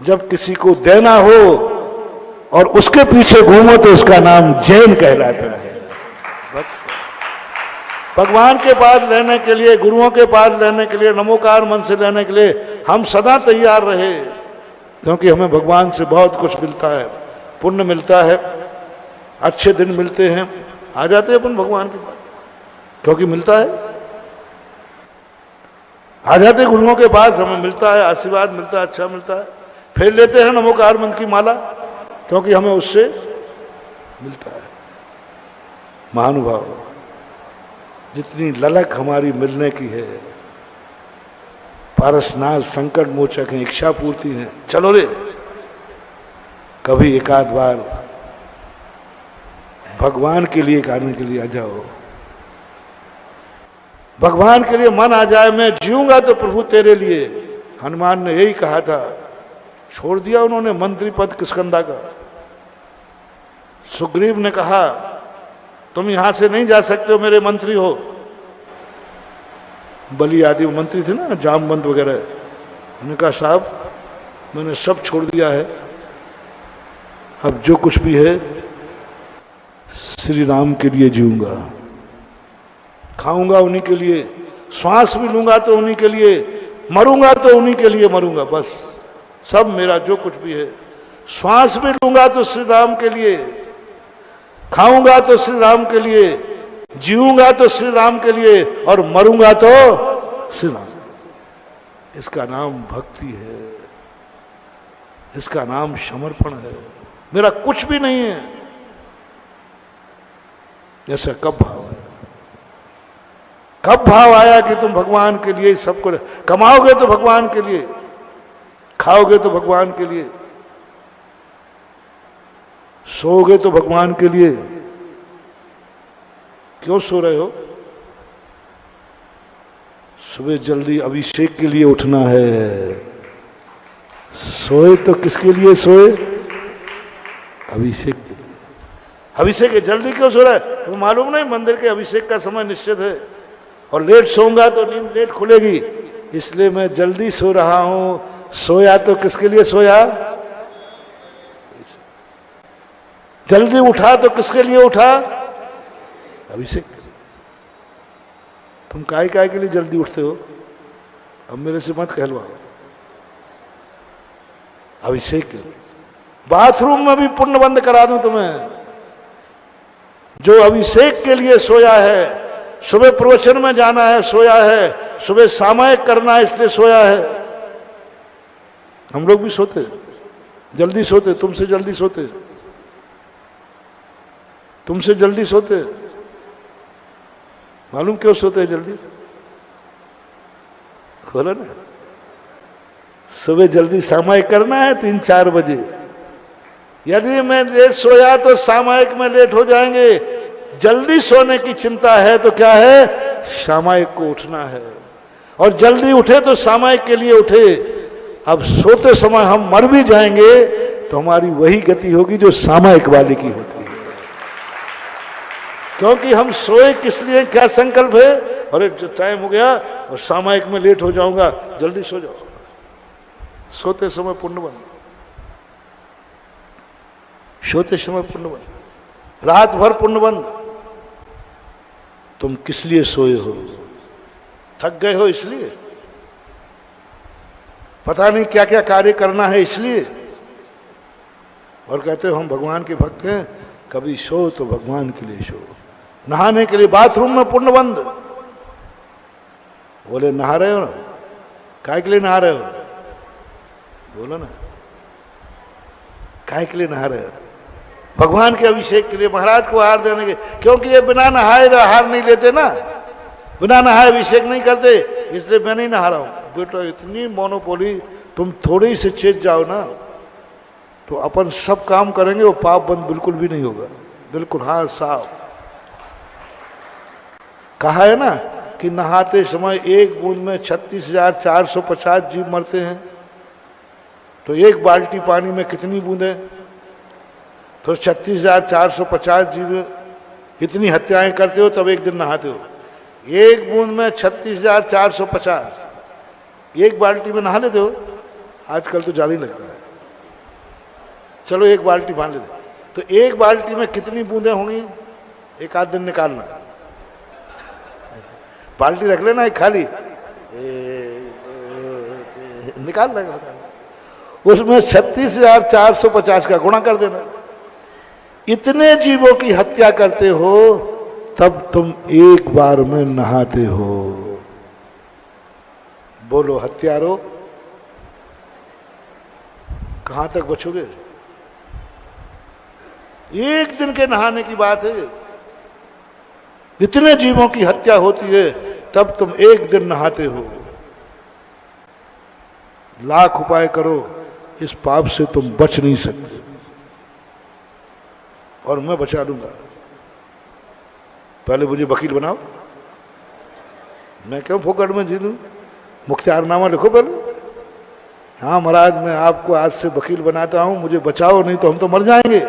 जब किसी को देना हो और उसके पीछे घूमो तो उसका नाम जैन कहलाता है। भगवान के पास लेने के लिए, गुरुओं के पास लेने के लिए, नमोकार मन से लेने के लिए हम सदा तैयार रहे, क्योंकि हमें भगवान से बहुत कुछ मिलता है, पुण्य मिलता है, अच्छे दिन मिलते हैं, आ जाते हैं अपन भगवान के पास, क्योंकि मिलता है। आ जाते गुरुओं के पास, हमें मिलता है, आशीर्वाद मिलता है, अच्छा मिलता है, फिर लेते हैं नमोकार मंत्र की माला, क्योंकि हमें उससे मिलता है। महानुभाव, जितनी ललक हमारी मिलने की है, पारसनाथ संकट मोचक हैं, इच्छा पूर्ति है, चलो रे कभी एक आध बार भगवान के लिए करने के लिए आ जाओ। भगवान के लिए मन आ जाए, मैं जीऊंगा तो प्रभु तेरे लिए। हनुमान ने यही कहा था, छोड़ दिया उन्होंने मंत्री पद किष्किंधा का। सुग्रीव ने कहा तुम यहां से नहीं जा सकते हो, मेरे मंत्री हो। बलि आदि मंत्री थे ना, जामवंत वगैरह, उन्होंने कहा साहब मैंने सब छोड़ दिया है, अब जो कुछ भी है श्री राम के लिए जीऊंगा, खाऊंगा उन्हीं के लिए, श्वास भी लूंगा तो उन्हीं के लिए, मरूंगा तो उन्हीं के लिए मरूंगा, बस सब मेरा जो कुछ भी है, श्वास भी लूंगा तो श्री राम के लिए, खाऊंगा तो श्री राम के लिए, जीऊंगा तो श्री राम के लिए, और मरूंगा तो श्री राम। इसका नाम भक्ति है, इसका नाम समर्पण है। मेरा कुछ भी नहीं है, ऐसा कब भाव है? कब भाव आया कि तुम भगवान के लिए सबको कमाओगे तो भगवान के लिए, खाओगे तो भगवान के लिए, सोओगे तो भगवान के लिए। क्यों सो रहे हो? सुबह जल्दी अभिषेक के लिए उठना है। सोए तो किसके लिए सोए? अभिषेक के लिए। अभिषेक है, जल्दी क्यों सो रहा है? तो मालूम नहीं मंदिर के अभिषेक का समय निश्चित है, और लेट सोऊंगा तो नींद लेट खुलेगी, इसलिए मैं जल्दी सो रहा हूं। सोया तो किसके लिए सोया? जल्दी उठा तो किसके लिए उठा? अभिषेक के लिए। तुम काय के लिए जल्दी उठते हो? अब मेरे से मत कहलवाओ। अभिषेक के लिए। बाथरूम में भी पुण्य बंद करा दूं तुम्हें। जो अभिषेक के लिए सोया है, सुबह प्रवचन में जाना है सोया है, सुबह सामायिक करना है इसलिए सोया है। हम लोग भी सोते, जल्दी सोते, तुमसे जल्दी सोते, तुमसे जल्दी सोते। मालूम क्यों सोते हैं जल्दी? खोलो ना, सुबह जल्दी सामायिक करना है 3-4 बजे। यदि मैं लेट सोया तो सामायिक में लेट हो जाएंगे। जल्दी सोने की चिंता है तो क्या है? सामायिक को उठना है, और जल्दी उठे तो सामायिक के लिए उठे। अब सोते समय हम मर भी जाएंगे तो हमारी वही गति होगी जो सामायिक वाले की होती है, क्योंकि हम सोए किस लिए? क्या संकल्प है? अरे जो टाइम हो गया और सामायिक में लेट हो जाऊंगा, जल्दी सो जाओ। सोते समय पुण्य बंद, सोते समय पुण्य बंद, रात भर पुण्य बंद। तुम किस लिए सोए हो? थक गए हो इसलिए? पता नहीं क्या क्या कार्य करना है इसलिए? और कहते हो हम भगवान के भक्त हैं, कभी सो तो भगवान के लिए सो। नहाने के लिए बाथरूम में पुण्य बंद। बोले नहा रहे हो ना, काय के लिए नहा रहे हो? बोलो ना, काय के लिए नहा रहे हो? भगवान के अभिषेक के लिए, महाराज को आहार देने के। क्योंकि ये बिना नहाए आहार नहीं लेते ना, बिना नहाए अभिषेक नहीं करते, इसलिए मैं नहीं नहा रहा हूं। बेटा इतनी मोनोपोली, तुम थोड़ी से चेत जाओ ना तो अपन सब काम करेंगे, वो पाप बंद बिल्कुल भी नहीं होगा। बिल्कुल हाँ साफ कहा है ना कि नहाते समय एक बूंद में 36,450 जीव मरते हैं। तो एक बाल्टी पानी में कितनी बूंदें? तो 36,450 जीव इतनी हत्याएं करते हो तब एक दिन नहाते हो। एक बूंद में 36,450, एक बाल्टी में नहा लेते हो। आजकल तो ज्यादा ही लगता है, चलो एक बाल्टी मान लेते। तो एक बाल्टी में कितनी बूंदें होंगी? एक आध दिन निकालना, बाल्टी रख लेना एक खाली, निकालना, उसमें 36,450 का गुणा कर देना। इतने जीवों की हत्या करते हो तब तुम एक बार में नहाते हो। बोलो हत्यारो, कहां तक बचोगे? एक दिन के नहाने की बात है। इतने जीवों की हत्या होती है तब तुम एक दिन नहाते हो। लाख उपाय करो, इस पाप से तुम बच नहीं सकते, और मैं बचा लूंगा। पहले मुझे वकील बनाओ, मैं क्यों फोकट में जी दूं? मुख्तियारनामा लिखो पहले। हाँ महाराज, मैं आपको आज से वकील बनाता हूं, मुझे बचाओ, नहीं तो हम तो मर जाएंगे।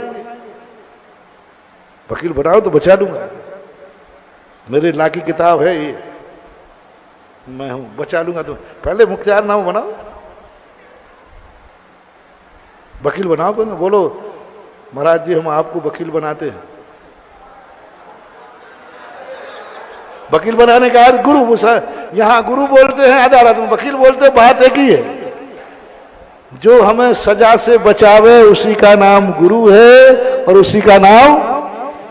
वकील बनाओ तो बचा दूंगा, मेरे ला की किताब है ये, मैं हूं, बचा लूंगा। तो पहले मुख्तियारनामा बनाओ, वकील बनाओ पहले। बोलो महाराज जी, हम आपको वकील बनाते हैं। वकील बनाने का अर्थ गुरु, यहां गुरु बोलते हैं अदालत में, वकील बोलते हैं, बात एक ही है। जो हमें सजा से बचावे उसी का नाम गुरु है, और उसी का नाम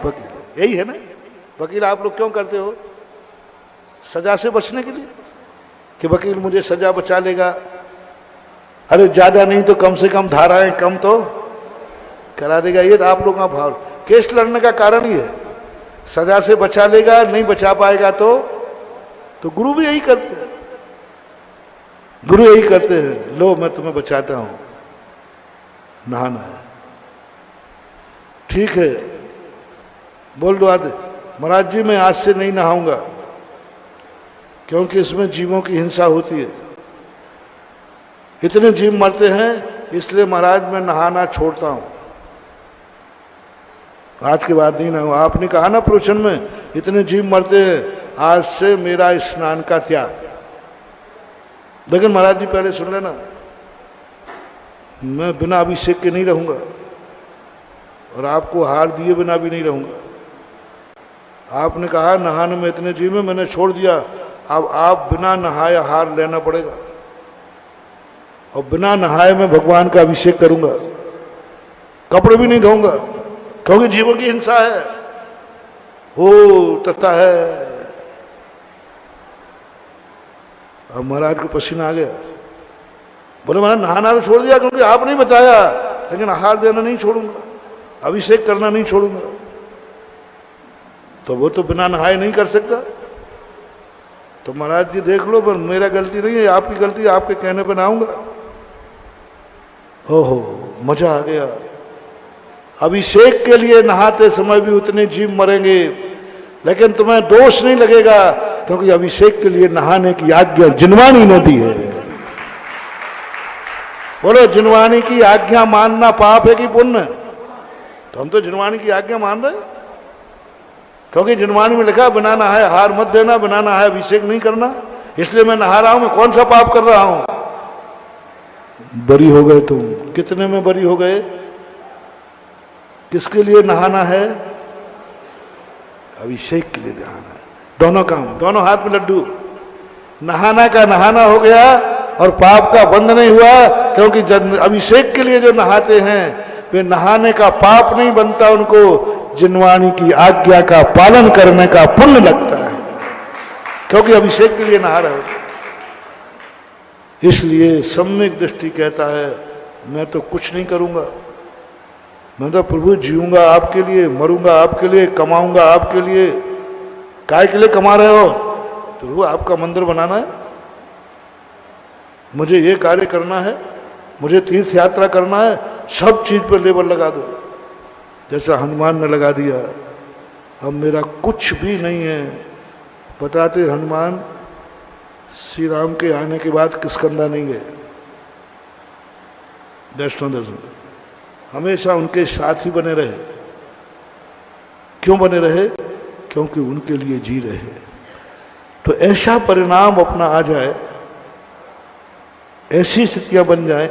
वकील है। यही है ना? वकील आप लोग क्यों करते हो? सजा से बचने के लिए, कि वकील मुझे सजा बचा लेगा। अरे ज्यादा नहीं तो कम से कम धाराएं कम तो करा देगा। ये तो आप लोगों का भाव। केस लड़ने का कारण ही है, सजा से बचा लेगा, नहीं बचा पाएगा तो गुरु भी यही करते हैं। गुरु यही करते हैं, लो मैं तुम्हें बचाता हूं, नहाना है, ठीक है, बोल दो आदे, महाराज जी मैं आज से नहीं नहाऊंगा, क्योंकि इसमें जीवों की हिंसा होती है, इतने जीव मरते हैं, इसलिए महाराज मैं नहाना छोड़ता हूं, आज के बाद नहीं नहाऊंगा। आपने कहा ना प्रवचन में, इतने जीव मरते हैं, आज से मेरा स्नान का त्याग। लेकिन महाराज जी पहले सुन लेना, मैं बिना अभिषेक के नहीं रहूंगा, और आपको हार दिए बिना भी नहीं रहूंगा। आपने कहा नहाने में इतने जीव में, मैंने छोड़ दिया, अब आप बिना नहाए हार लेना पड़ेगा, और बिना नहाए मैं भगवान का अभिषेक करूंगा, कपड़े भी नहीं धोऊंगा, क्योंकि जीवों की हिंसा है, हो तथा है। अब महाराज को पसीना आ गया, बोले महाराज नहाना तो छोड़ दिया क्योंकि आप नहीं बताया, लेकिन आहार देना नहीं छोड़ूंगा, अभिषेक करना नहीं छोड़ूंगा। तो वो तो बिना नहाए नहीं कर सकता। तो महाराज जी देख लो, पर मेरा गलती नहीं है, आपकी गलती है, आपके कहने पर नहाऊंगा। ओहो मजा आ गया। अभिषेक के लिए नहाते समय भी उतने जीव मरेंगे, लेकिन तुम्हें दोष नहीं लगेगा, क्योंकि अभिषेक के लिए नहाने की आज्ञा जिनवानी ने दी है। बोलो जिनवानी की आज्ञा मानना पाप है कि पुण्य? तो हम तो जिनवानी की आज्ञा मान रहे हैं, क्योंकि जिनवानी में लिखा बिना नहाए हार मत देना, बिना नहाए अभिषेक नहीं करना, इसलिए मैं नहा रहा हूं। मैं कौन सा पाप कर रहा हूं? बरी हो गए तुम। कितने में बरी हो गए? किसके लिए नहाना है? अभिषेक के लिए नहाना है। दोनों काम, दोनों हाथ में लड्डू। नहाना का नहाना हो गया और पाप का बंध नहीं हुआ, क्योंकि अभिषेक के लिए जो नहाते हैं वे नहाने का पाप नहीं बनता, उनको जिनवानी की आज्ञा का पालन करने का पुण्य लगता है, क्योंकि अभिषेक के लिए नहा रहे हो। इसलिए सम्यक दृष्टि कहता है मैं तो कुछ नहीं करूंगा, मैं तो प्रभु जीऊंगा आपके लिए, मरूंगा आपके लिए, कमाऊंगा आपके लिए। काय के लिए कमा रहे हो? प्रभु आपका मंदिर बनाना है, मुझे ये कार्य करना है, मुझे तीर्थ यात्रा करना है, सब चीज पर लेबल लगा दो, जैसा हनुमान ने लगा दिया। अब मेरा कुछ भी नहीं है। बताते हनुमान श्री राम के आने के बाद किष्किंधा नहीं गए, वैष्णो दर्शन, हमेशा उनके साथ ही बने रहे। क्यों बने रहे? क्योंकि उनके लिए जी रहे। तो ऐसा परिणाम अपना आ जाए, ऐसी स्थितियां बन जाए।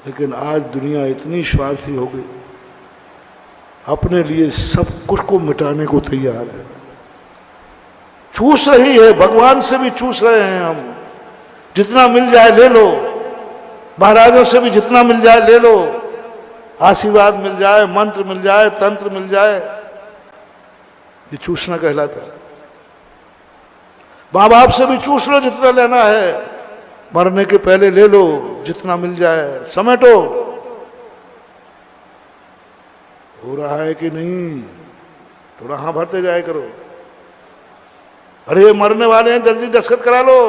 लेकिन आज दुनिया इतनी स्वार्थी हो गई, अपने लिए सब कुछ को मिटाने को तैयार है, चूस रही है, भगवान से भी चूस रहे हैं हम। जितना मिल जाए ले लो, महाराजों से भी जितना मिल जाए ले लो, आशीर्वाद मिल जाए, मंत्र मिल जाए, तंत्र मिल जाए, ये चूसना कहलाता है। मां बाप से भी चूस लो जितना लेना है, मरने के पहले ले लो जितना मिल जाए, समेटो। हो रहा है कि नहीं? थोड़ा हाँ भरते जाए करो। अरे मरने वाले हैं, जल्दी दस्तखत करा लो,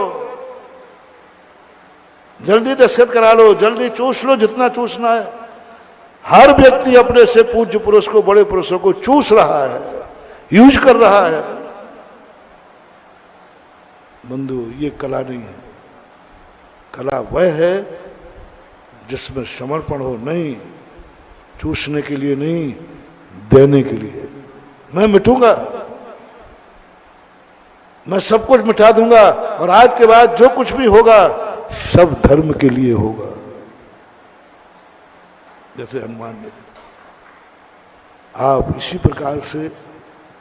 जल्दी दस्तखत करा लो, जल्दी चूस लो जितना चूसना है। हर व्यक्ति अपने से पूज्य पुरुष को, बड़े पुरुषों को चूस रहा है, यूज कर रहा है। बंधु, ये कला नहीं है। कला वह है जिसमें समर्पण हो, नहीं चूसने के लिए, नहीं देने के लिए। मैं मिटूंगा, मैं सब कुछ मिटा दूंगा, और आज के बाद जो कुछ भी होगा सब धर्म के लिए होगा। जैसे हनुमान ने, आप इसी प्रकार से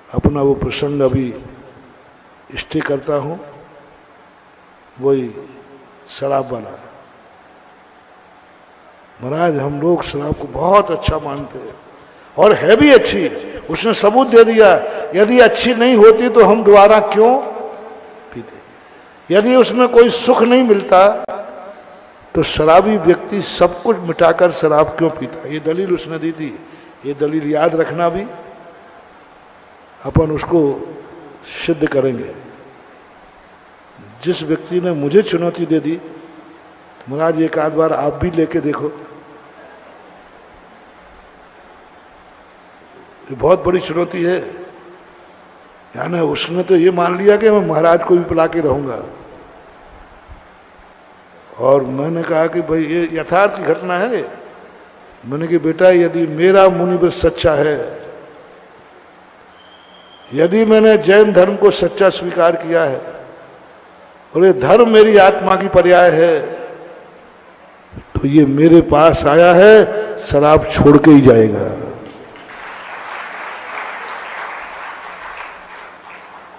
अपना वो प्रसंग अभी स्टे करता हूं, वही शराब वाला। महाराज, हम लोग शराब को बहुत अच्छा मानते हैं, और है भी अच्छी। उसने सबूत दे दिया, यदि अच्छी नहीं होती तो हम दोबारा क्यों पीते। यदि उसमें कोई सुख नहीं मिलता तो शराबी व्यक्ति सब कुछ मिटाकर शराब क्यों पीता। ये दलील उसने दी थी। ये दलील याद रखना, भी अपन उसको सिद्ध करेंगे। जिस व्यक्ति ने मुझे चुनौती दे दी, महाराज एक आध बार आप भी लेके देखो, ये बहुत बड़ी चुनौती है। यानी उसने तो ये मान लिया कि मैं महाराज को भी पिला के रहूंगा, और मैंने कहा कि भाई ये यथार्थ की घटना है। मैंने कहा बेटा, यदि मेरा मुनिव्रत सच्चा है, यदि मैंने जैन धर्म को सच्चा स्वीकार किया है, और ये धर्म मेरी आत्मा की पर्याय है, तो ये मेरे पास आया है, शराब छोड़ के ही जाएगा।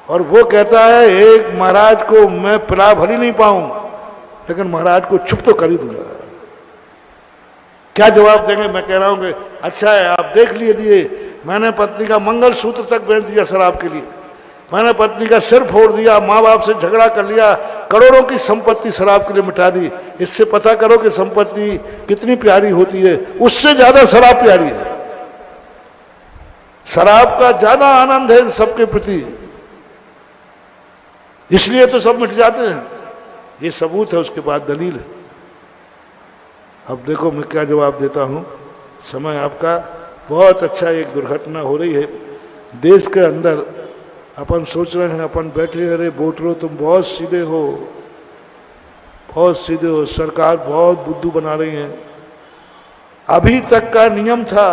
और वो कहता है, एक महाराज को मैं पिला भली नहीं पाऊं, लेकिन महाराज को चुप तो कर ही दूंगा। क्या जवाब देंगे? मैं कह रहा हूं कि अच्छा है, आप देख लीजिए, मैंने पत्नी का मंगलसूत्र तक बेच दिया शराब के लिए, मैंने पत्नी का सिर फोड़ दिया, माँ बाप से झगड़ा कर लिया, करोड़ों की संपत्ति शराब के लिए मिटा दी। इससे पता करो कि संपत्ति कितनी प्यारी होती है। उससे ज्यादा शराब प्यारी है। शराब का ज्यादा आनंद है इन सबके प्रति, इसलिए तो सब मिट जाते हैं। ये सबूत है, उसके बाद दलील है। अब देखो मैं क्या जवाब देता हूं। समय आपका बहुत अच्छा। एक दुर्घटना हो रही है देश के अंदर। अपन सोच रहे हैं, अपन बैठे, अरे वोटरों तुम बहुत सीधे हो, बहुत सीधे हो, सरकार बहुत बुद्धू बना रही है। अभी तक का नियम था,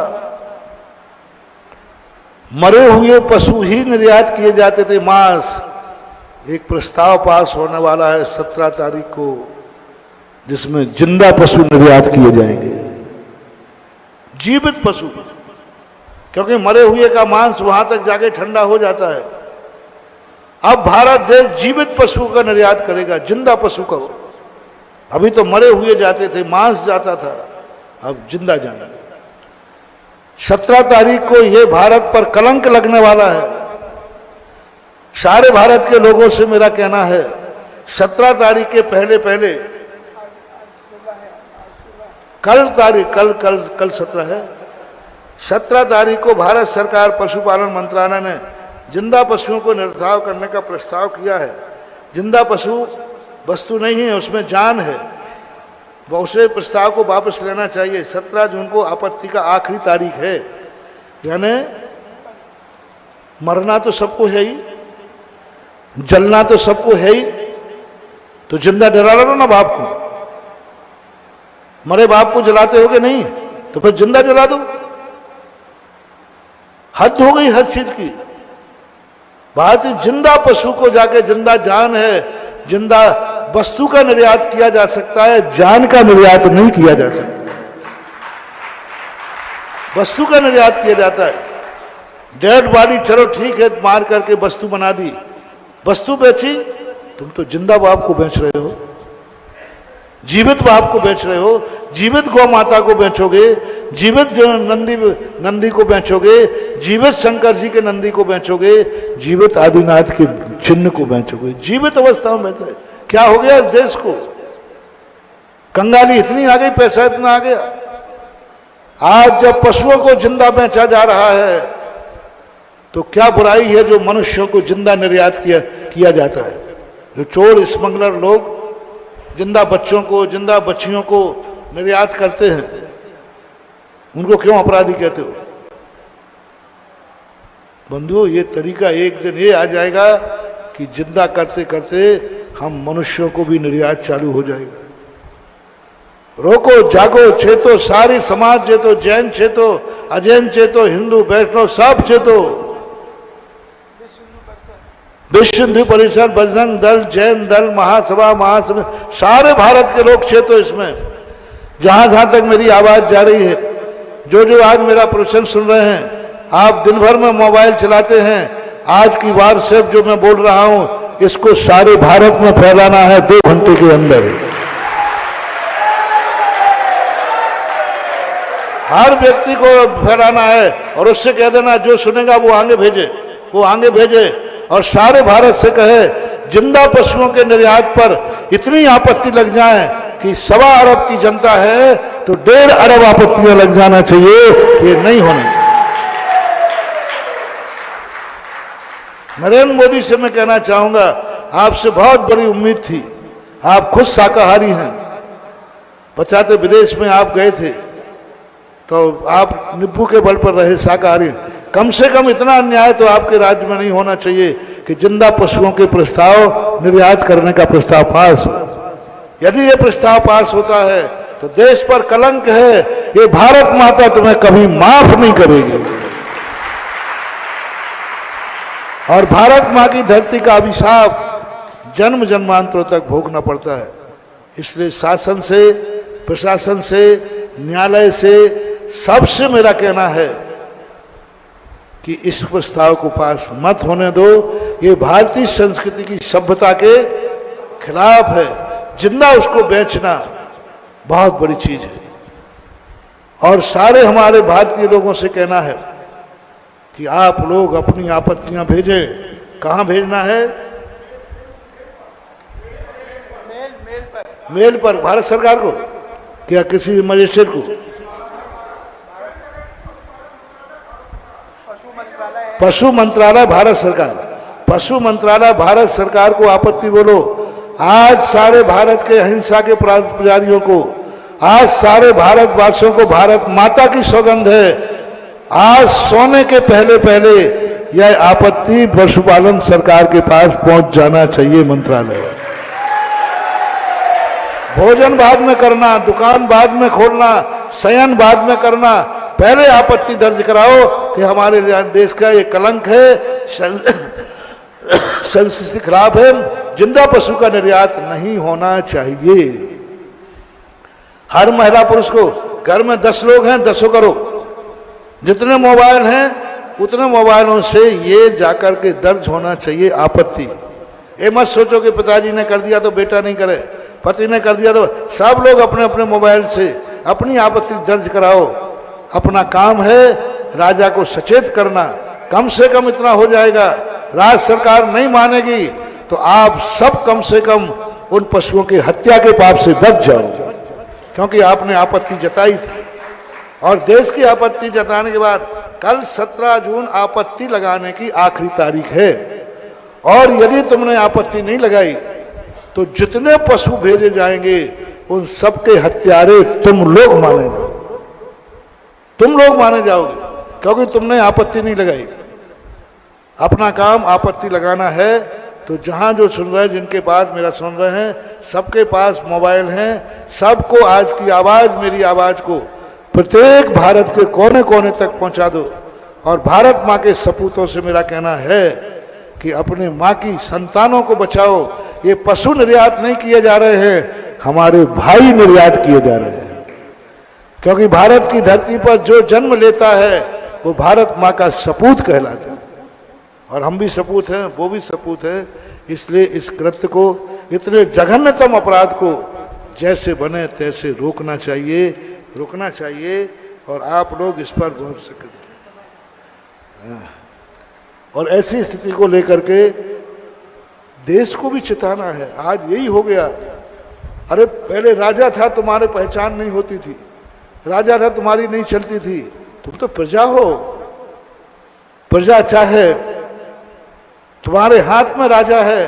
मरे हुए पशु ही निर्यात किए जाते थे, मांस। एक प्रस्ताव पास होने वाला है 17 तारीख को, जिसमें जिंदा पशु निर्यात किए जाएंगे, जीवित पशु, क्योंकि मरे हुए का मांस वहां तक जाके ठंडा हो जाता है। अब भारत देश जीवित पशु का निर्यात करेगा, जिंदा पशु का। अभी तो मरे हुए जाते थे, मांस जाता था, अब जिंदा जाएंगे। 17 तारीख को यह भारत पर कलंक लगने वाला है। सारे भारत के लोगों से मेरा कहना है, 17 तारीख के पहले पहले, कल 17 है, 17 तारीख को भारत सरकार पशुपालन मंत्रालय ने जिंदा पशुओं को निर्धारित करने का प्रस्ताव किया है। जिंदा पशु वस्तु नहीं है, उसमें जान है। उसे प्रस्ताव को वापस लेना चाहिए। 17 जून को आपत्ति का आखिरी तारीख है। यानी मरना तो सबको है ही, जलना तो सबको है ही, तो जिंदा डरा लो ना बाप को। मरे बाप को जलाते होगे नहीं, तो फिर जिंदा जला दो। हद हो गई हर चीज की। भारतीय जिंदा पशु को जाके, जिंदा जान है, जिंदा वस्तु का निर्यात किया जा सकता है, जान का निर्यात नहीं किया जा सकता। वस्तु का निर्यात किया जाता है। डेड बॉडी चलो ठीक है, मार करके वस्तु बना दी, वस्तु बेची, तुम तो जिंदा बाप को बेच रहे हो, जीवित बाप को बेच रहे हो, जीवित गौ माता को बेचोगे, जीवित नंदी को बेचोगे, जीवित शंकर जी के नंदी को बेचोगे, जीवित आदिनाथ के चिन्ह को बेचोगे, जीवित अवस्था में बेचे। क्या हो गया इस देश को? कंगाली इतनी आ गई, पैसा इतना आ गया। आज जब पशुओं को जिंदा बेचा जा रहा है तो क्या बुराई है जो मनुष्यों को जिंदा निर्यात किया जाता है। जो चोर स्मगलर लोग जिंदा बच्चों को, जिंदा बच्चियों को निर्यात करते हैं, उनको क्यों अपराधी कहते हो? बंधुओं, ये तरीका एक दिन ये आ जाएगा कि जिंदा करते करते हम मनुष्यों को भी निर्यात चालू हो जाएगा। रोको, जागो, चेतो, सारी समाज चेतो, जैन चेतो, अजैन चेतो, हिंदू, वैष्णव सब चेतो। विश्व हिंदू परिषद, बजरंग दल, जैन दल, महासभा, महासभा, सारे भारत के लोग चेतो इसमें। जहां जहां तक मेरी आवाज जा रही है, जो जो आज मेरा प्रवचन सुन रहे हैं, आप दिन भर में मोबाइल चलाते हैं, आज की व्हाट्सएप जो मैं बोल रहा हूं, इसको सारे भारत में फैलाना है 2 घंटे के अंदर। हर व्यक्ति को फैलाना है और उससे कह देना जो सुनेगा वो आगे भेजे, वो आगे भेजे और सारे भारत से कहे जिंदा पशुओं के निर्यात पर इतनी आपत्ति लग जाए कि 1.25 अरब की जनता है तो 1.5 अरब आपत्तियां लग जाना चाहिए। ये नहीं होने। नरेंद्र मोदी से मैं कहना चाहूंगा, आपसे बहुत बड़ी उम्मीद थी। आप खुद शाकाहारी हैं, बचाते विदेश में आप गए थे तो आप नींबू के बल पर रहे शाकाहारी। कम से कम इतना अन्याय तो आपके राज्य में नहीं होना चाहिए कि जिंदा पशुओं के प्रस्ताव निर्यात करने का प्रस्ताव पास हो। यदि ये प्रस्ताव पास होता है तो देश पर कलंक है, ये भारत माता तुम्हें कभी माफ नहीं करेगी और भारत मां की धरती का अभिशाप जन्म जन्मांतरों तक भोगना पड़ता है। इसलिए शासन से, प्रशासन से, न्यायालय से, सबसे मेरा कहना है कि इस प्रस्ताव को पास मत होने दो। ये भारतीय संस्कृति की सभ्यता के खिलाफ है। जिंदा उसको बेचना बहुत बड़ी चीज है। और सारे हमारे भारतीय लोगों से कहना है कि आप लोग अपनी आपत्तियां भेजें। कहां भेजना है? मेल पर भारत सरकार को, क्या किसी मजिस्ट्रेट को? पशु मंत्रालय भारत सरकार, पशु मंत्रालय भारत सरकार को आपत्ति बोलो। आज सारे भारत के अहिंसा के पुजारियों को, आज सारे भारतवासियों को भारत माता की सौगंध है, आज सोने के पहले पहले यह आपत्ति पशुपालन सरकार के पास पहुंच जाना चाहिए। मंत्रालय भोजन बाद में करना, दुकान बाद में खोलना, शयन बाद में करना, पहले आपत्ति दर्ज कराओ कि हमारे देश का ये कलंक है, संस्कृति खराब है, जिंदा पशु का निर्यात नहीं होना चाहिए। हर महिला पुरुष को, घर में 10 लोग हैं 10 करो, जितने मोबाइल हैं उतने मोबाइलों से ये जाकर के दर्ज होना चाहिए आपत्ति। ये मत सोचो कि पिताजी ने कर दिया तो बेटा नहीं करे, पति ने कर दिया तो सब लोग अपने अपने मोबाइल से अपनी आपत्ति दर्ज कराओ। अपना काम है राजा को सचेत करना। कम से कम इतना हो जाएगा, राज्य सरकार नहीं मानेगी तो आप सब कम से कम उन पशुओं की हत्या के पाप से बच जाओ, क्योंकि आपने आपत्ति जताई थी। और देश की आपत्ति जताने के बाद कल 17 जून आपत्ति लगाने की आखिरी तारीख है। और यदि तुमने आपत्ति नहीं लगाई तो जितने पशु भेजे जाएंगे उन सबके हत्यारे तुम लोग माने जाओगे, तुम लोग माने जाओगे, क्योंकि तुमने आपत्ति नहीं लगाई। अपना काम आपत्ति लगाना है। तो जहां जो सुन रहे हैं, जिनके पास मेरा सुन रहे हैं, सबके पास मोबाइल हैं, सबको आज की आवाज, मेरी आवाज को प्रत्येक भारत के कोने कोने तक पहुंचा दो। और भारत माँ के सपूतों से मेरा कहना है कि अपने माँ की संतानों को बचाओ। ये पशु निर्यात नहीं किए जा रहे हैं, हमारे भाई निर्यात किए जा रहे हैं। क्योंकि भारत की धरती पर जो जन्म लेता है वो भारत माँ का सपूत कहलाता है। और हम भी सपूत हैं, वो भी सपूत हैं। इसलिए इस कृत्य को, इतने जघन्यतम अपराध को जैसे बने तैसे रोकना चाहिए, रुकना चाहिए। और आप लोग इस पर गौर से करें। और ऐसी स्थिति को लेकर के देश को भी चेताना है। आज यही हो गया, अरे पहले राजा था, तुम्हारे पहचान नहीं होती थी, राजा था तुम्हारी नहीं चलती थी, तुम तो प्रजा हो। प्रजा चाहे, तुम्हारे हाथ में राजा है।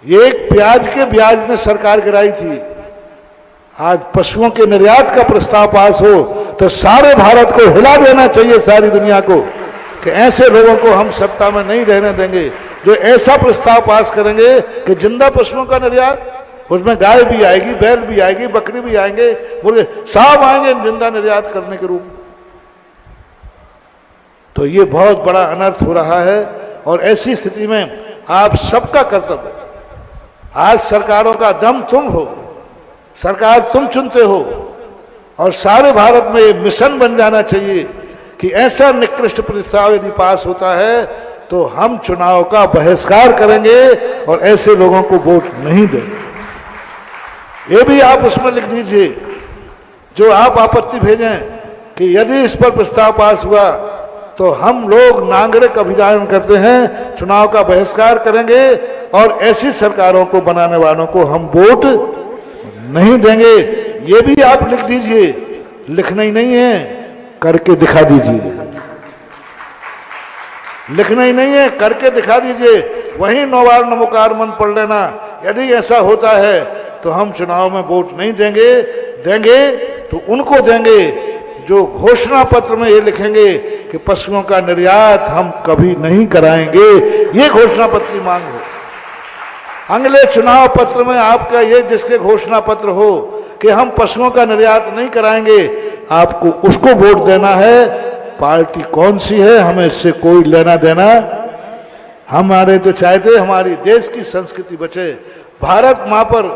एक प्याज के ब्याज में सरकार गिराई थी, आज पशुओं के निर्यात का प्रस्ताव पास हो तो सारे भारत को हिला देना चाहिए, सारी दुनिया को, कि ऐसे लोगों को हम सत्ता में नहीं रहने देंगे जो ऐसा प्रस्ताव पास करेंगे कि जिंदा पशुओं का निर्यात, उसमें गाय भी आएगी, बैल भी आएगी, बकरी भी आएंगे, मुर्गे सब आएंगे जिंदा निर्यात करने के रूप में। तो ये बहुत बड़ा अनर्थ हो रहा है। और ऐसी स्थिति में आप सबका कर्तव्य, आज सरकारों का दम तुम हो, सरकार तुम चुनते हो, और सारे भारत में ये मिशन बन जाना चाहिए कि ऐसा निकृष्ट प्रस्ताव यदि पास होता है तो हम चुनाव का बहिष्कार करेंगे और ऐसे लोगों को वोट नहीं देंगे। ये भी आप उसमें लिख दीजिए, जो आप आपत्ति भेजें कि यदि इस पर प्रस्ताव पास हुआ तो हम लोग नागरिक अभियान करते हैं, चुनाव का बहिष्कार करेंगे और ऐसी सरकारों को बनाने वालों को हम वोट नहीं देंगे। ये भी आप लिख दीजिए, लिखना ही नहीं है, करके दिखा दीजिए। लिखना ही नहीं है, करके दिखा दीजिए। वही नौबार नमोकार मन पढ़ लेना, यदि ऐसा होता है तो हम चुनाव में वोट नहीं देंगे, देंगे तो उनको देंगे जो घोषणा पत्र में ये लिखेंगे कि पशुओं का निर्यात हम कभी नहीं कराएंगे। ये घोषणा पत्र की मांग हो। अगले चुनाव पत्र में आपका ये जिसके घोषणा पत्र हो कि हम पशुओं का निर्यात नहीं कराएंगे, आपको उसको वोट देना है। पार्टी कौन सी है हमें इससे कोई लेना देना। हमारे तो चाहते हमारी देश की संस्कृति बचे। भारत मां पर,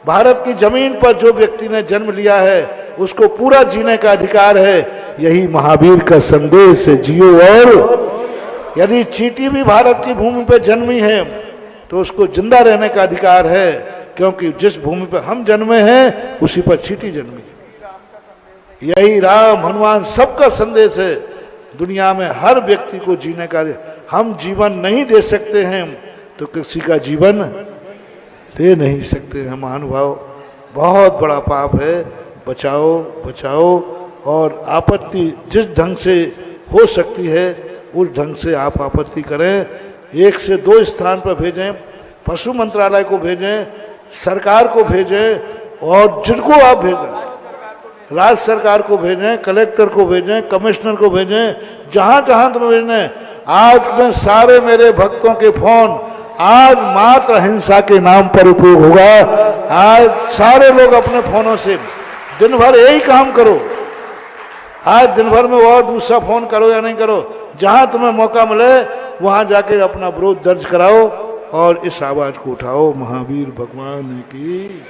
भारत की जमीन पर जो व्यक्ति ने जन्म लिया है उसको पूरा जीने का अधिकार है। यही महावीर का संदेश है, जियो। और यदि चींटी भी भारत की भूमि पर जन्मी है तो उसको जिंदा रहने का अधिकार है, क्योंकि जिस भूमि पर हम जन्मे हैं उसी पर चींटी जन्मी है। यही राम हनुमान सबका संदेश है। दुनिया में हर व्यक्ति को जीने का, हम जीवन नहीं दे सकते हैं तो किसी का जीवन दे नहीं सकते हैं। महानुभाव, बहुत बड़ा पाप है। बचाओ बचाओ। और आपत्ति जिस ढंग से हो सकती है उस ढंग से आप आपत्ति करें। 1 से 2 स्थान पर भेजें, पशु मंत्रालय को भेजें, सरकार को भेजें, और जिनको आप भेजें, राज्य सरकार को भेजें, कलेक्टर को भेजें, कमिश्नर को भेजें, जहां जहां तुम्हें भेजें। आज में सारे मेरे भक्तों के फोन आज मात्र हिंसा के नाम पर उपयोग होगा। आज सारे लोग अपने फोनों से दिन भर यही काम करो। आज दिन भर में और दूसरा फोन करो या नहीं करो, जहां तुम्हें मौका मिले वहां जाके अपना विरोध दर्ज कराओ और इस आवाज को उठाओ। महावीर भगवान की